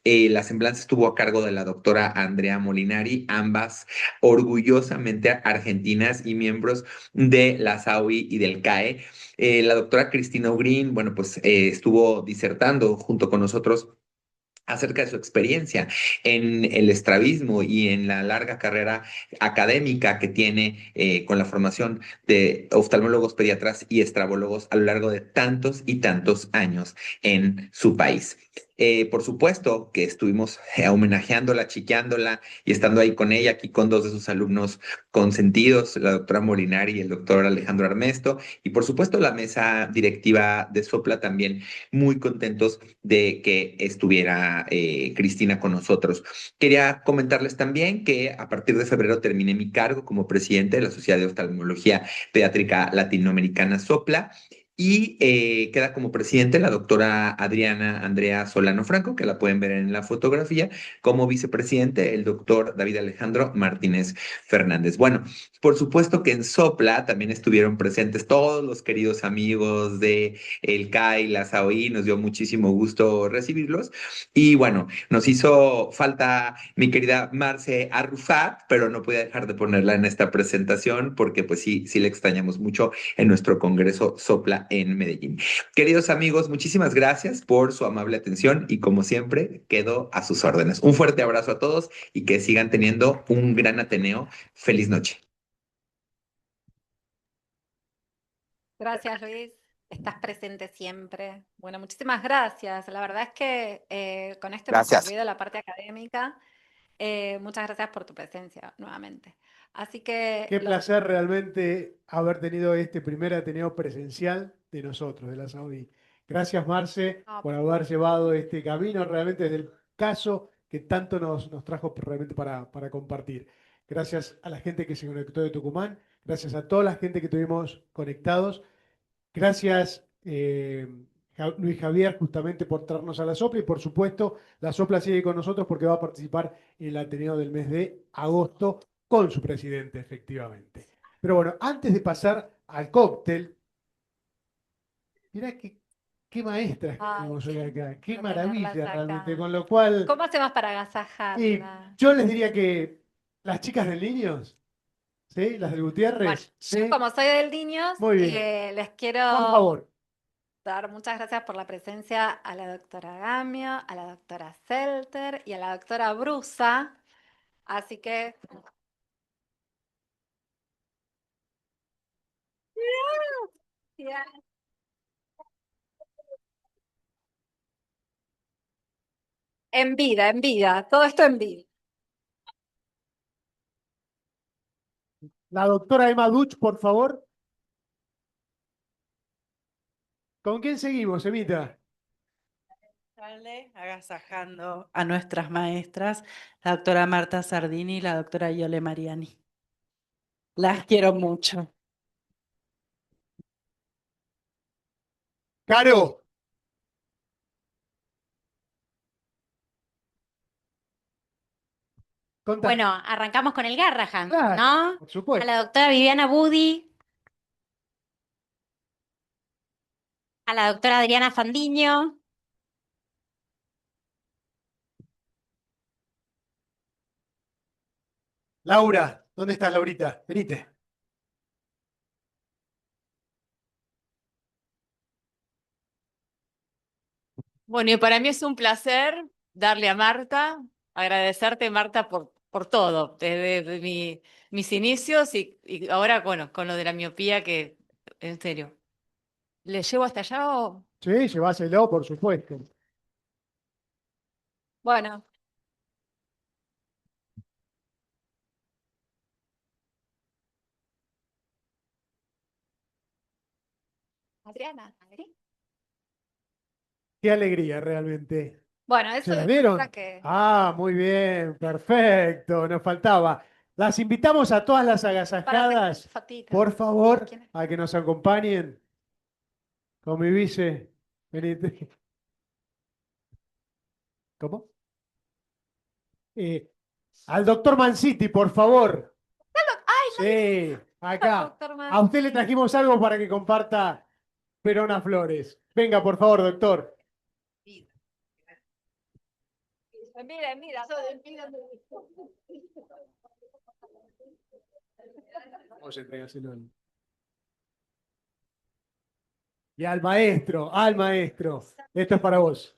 La semblanza estuvo a cargo de la doctora Andrea Molinari, ambas orgullosamente argentinas y miembros de la SAOI y del CAE. La doctora Cristina Ugrín, bueno, pues estuvo disertando junto con nosotros acerca de su experiencia en el estrabismo y en la larga carrera académica que tiene con la formación de oftalmólogos, pediatras y estrabólogos a lo largo de tantos y tantos años en su país. Por supuesto que estuvimos homenajeándola, chiqueándola y estando ahí con ella, aquí con dos de sus alumnos consentidos, la doctora Molinari y el doctor Alejandro Armesto, y por supuesto la mesa directiva de Sopla también muy contentos de que estuviera Cristina con nosotros. Quería comentarles también que a partir de febrero terminé mi cargo como presidente de la Sociedad de Oftalmología Pediátrica Latinoamericana Sopla. Y queda como presidente la doctora Adriana Andrea Solano Franco, que la pueden ver en la fotografía, como vicepresidente el doctor David Alejandro Martínez Fernández. Bueno, por supuesto que en Sopla también estuvieron presentes todos los queridos amigos de el CAI, la SAOI, nos dio muchísimo gusto recibirlos. Y bueno, nos hizo falta mi querida Marce Arrufat, pero no podía dejar de ponerla en esta presentación porque pues sí le extrañamos mucho en nuestro Congreso Sopla en Medellín. Queridos amigos, muchísimas gracias por su amable atención y como siempre, quedo a sus órdenes. Un fuerte abrazo a todos y que sigan teniendo un gran Ateneo. Feliz noche.
Gracias, Luis. Estás presente siempre. Bueno, muchísimas gracias. La verdad es que con esto hemos
Gracias.
concluido la parte académica. Muchas gracias por tu presencia nuevamente. Así que
Qué placer realmente haber tenido este primer Ateneo presencial de nosotros, de la Saudi. Gracias, Marce,
No,
por haber llevado este camino realmente desde el caso que tanto nos trajo realmente para compartir. Gracias a la gente que se conectó de Tucumán, gracias a toda la gente que tuvimos conectados. Gracias, Luis Javier, justamente por traernos a la Sopla y por supuesto la Sopla sigue con nosotros porque va a participar en el Ateneo del mes de agosto con su presidente, efectivamente. Pero bueno, antes de pasar al cóctel, mirá qué maestras que
ay,
tenemos hoy acá, qué
por
maravilla
tenerlas
realmente,
acá.
con lo cual,
¿Cómo hacemos para
y
agasajarla?
yo les diría que las chicas del Niños, ¿sí? Las del
Bueno,
Gutiérrez,
yo
¿sí?
como soy del Niños,
Muy bien,
les
por
quiero
favor.
dar muchas gracias por la presencia a la doctora Gamio, a la doctora Selter y a la doctora Brusa, Así que... en vida, todo esto en vida.
La doctora Emma Duch, por favor. ¿Con quién seguimos, Emita?
Agasajando a nuestras maestras, la doctora Marta Sardini y la doctora Yole Mariani. Las quiero mucho.
Caro. Contá.
Bueno, arrancamos con el Garrahan,
Claro,
¿no?
por
A
supuesto.
la doctora Viviana Budi, a la doctora Adriana Fandiño,
Laura, ¿dónde estás, Laurita? Venite.
Bueno, y para mí es un placer darle a Marta, agradecerte, Marta, por todo, desde mis inicios y ahora, bueno, con lo de la miopía, que en serio, ¿le llevo hasta allá o...?
Sí, lleváselo, por supuesto.
Bueno. Adriana, ¿sí?
Qué alegría, realmente.
Bueno, eso
¿Se las
demuestra
dieron?
que...
Ah, muy bien, perfecto, nos faltaba. Las invitamos a todas las agasajadas,
Fatita.
por favor,
¿Quién es?
a que nos acompañen con mi vice. Venite. ¿Cómo? Al doctor Manciti, por favor. Sí, acá.
Doctor
A usted le trajimos algo para que comparta Perona Flores. Venga, por favor, doctor.
Mira, mira.
Vamos a entregárselo. Y al maestro, al maestro. Esto es para vos.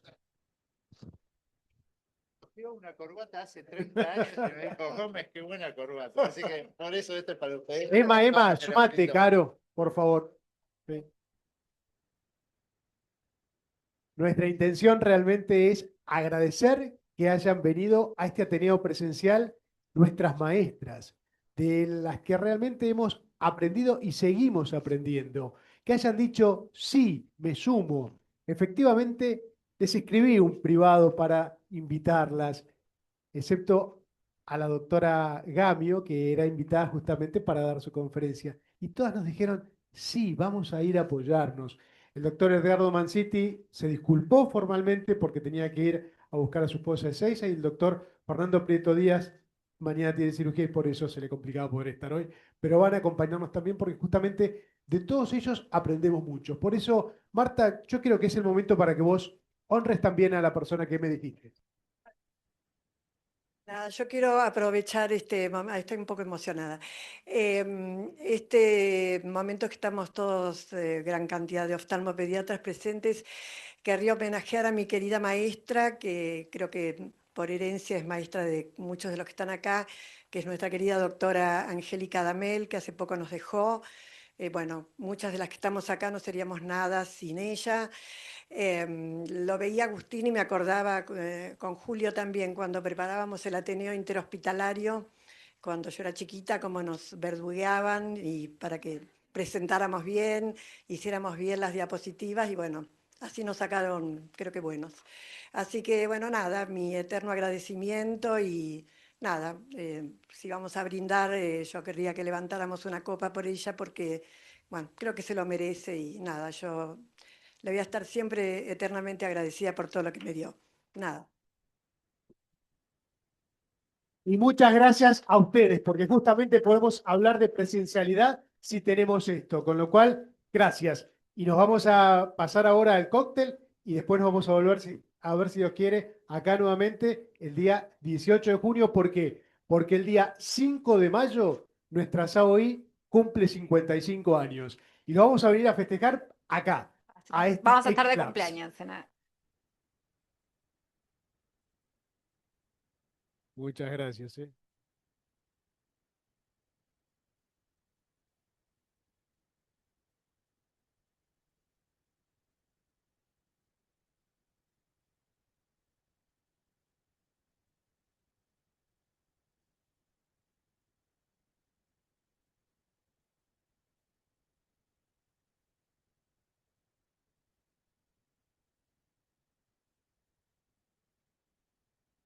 Llevo una corbata hace 30 años y me dijo, Gómez, qué buena corbata. Así que por eso esto es para ustedes.
Emma, sumate, Caro, por favor. Sí. Nuestra intención realmente es agradecer que hayan venido a este Ateneo presencial nuestras maestras, de las que realmente hemos aprendido y seguimos aprendiendo. Que hayan dicho, sí, me sumo. Efectivamente, les escribí un privado para invitarlas, excepto a la doctora Gamio, que era invitada justamente para dar su conferencia. Y todas nos dijeron, sí, vamos a ir a apoyarnos. El doctor Edgardo Manciti se disculpó formalmente porque tenía que ir a buscar a su esposa Ezeiza y el doctor Fernando Prieto Díaz mañana tiene cirugía y por eso se le complicaba poder estar hoy, pero van a acompañarnos también porque justamente de todos ellos aprendemos mucho. Por eso, Marta, yo creo que es el momento para que vos honres también a la persona que me dijiste.
Nada, yo quiero aprovechar estoy un poco emocionada. Este momento que estamos todos, gran cantidad de oftalmopediatras presentes, querría homenajear a mi querida maestra, que creo que por herencia es maestra de muchos de los que están acá, que es nuestra querida doctora Angélica Damel, que hace poco nos dejó. Bueno, muchas de las que estamos acá no seríamos nada sin ella. Lo veía Agustín y me acordaba con Julio también cuando preparábamos el Ateneo Interhospitalario, cuando yo era chiquita, cómo nos verdugueaban y para que presentáramos bien, hiciéramos bien las diapositivas y bueno, así nos sacaron, creo que buenos. Así que bueno, nada, mi eterno agradecimiento y nada, si vamos a brindar, yo querría que levantáramos una copa por ella porque, bueno, creo que se lo merece y nada, yo le voy a estar siempre eternamente agradecida por todo lo que me dio. Nada.
Y muchas gracias a ustedes, porque justamente podemos hablar de presencialidad si tenemos esto, con lo cual, gracias. Y nos vamos a pasar ahora al cóctel y después nos vamos a volver, a ver si Dios quiere, acá nuevamente el día 18 de junio. ¿Por qué? Porque el día 5 de mayo nuestra SAOI cumple 55 años. Y lo vamos a venir a festejar acá.
Vamos a estar de
X-Labs.
cumpleaños.
Muchas gracias.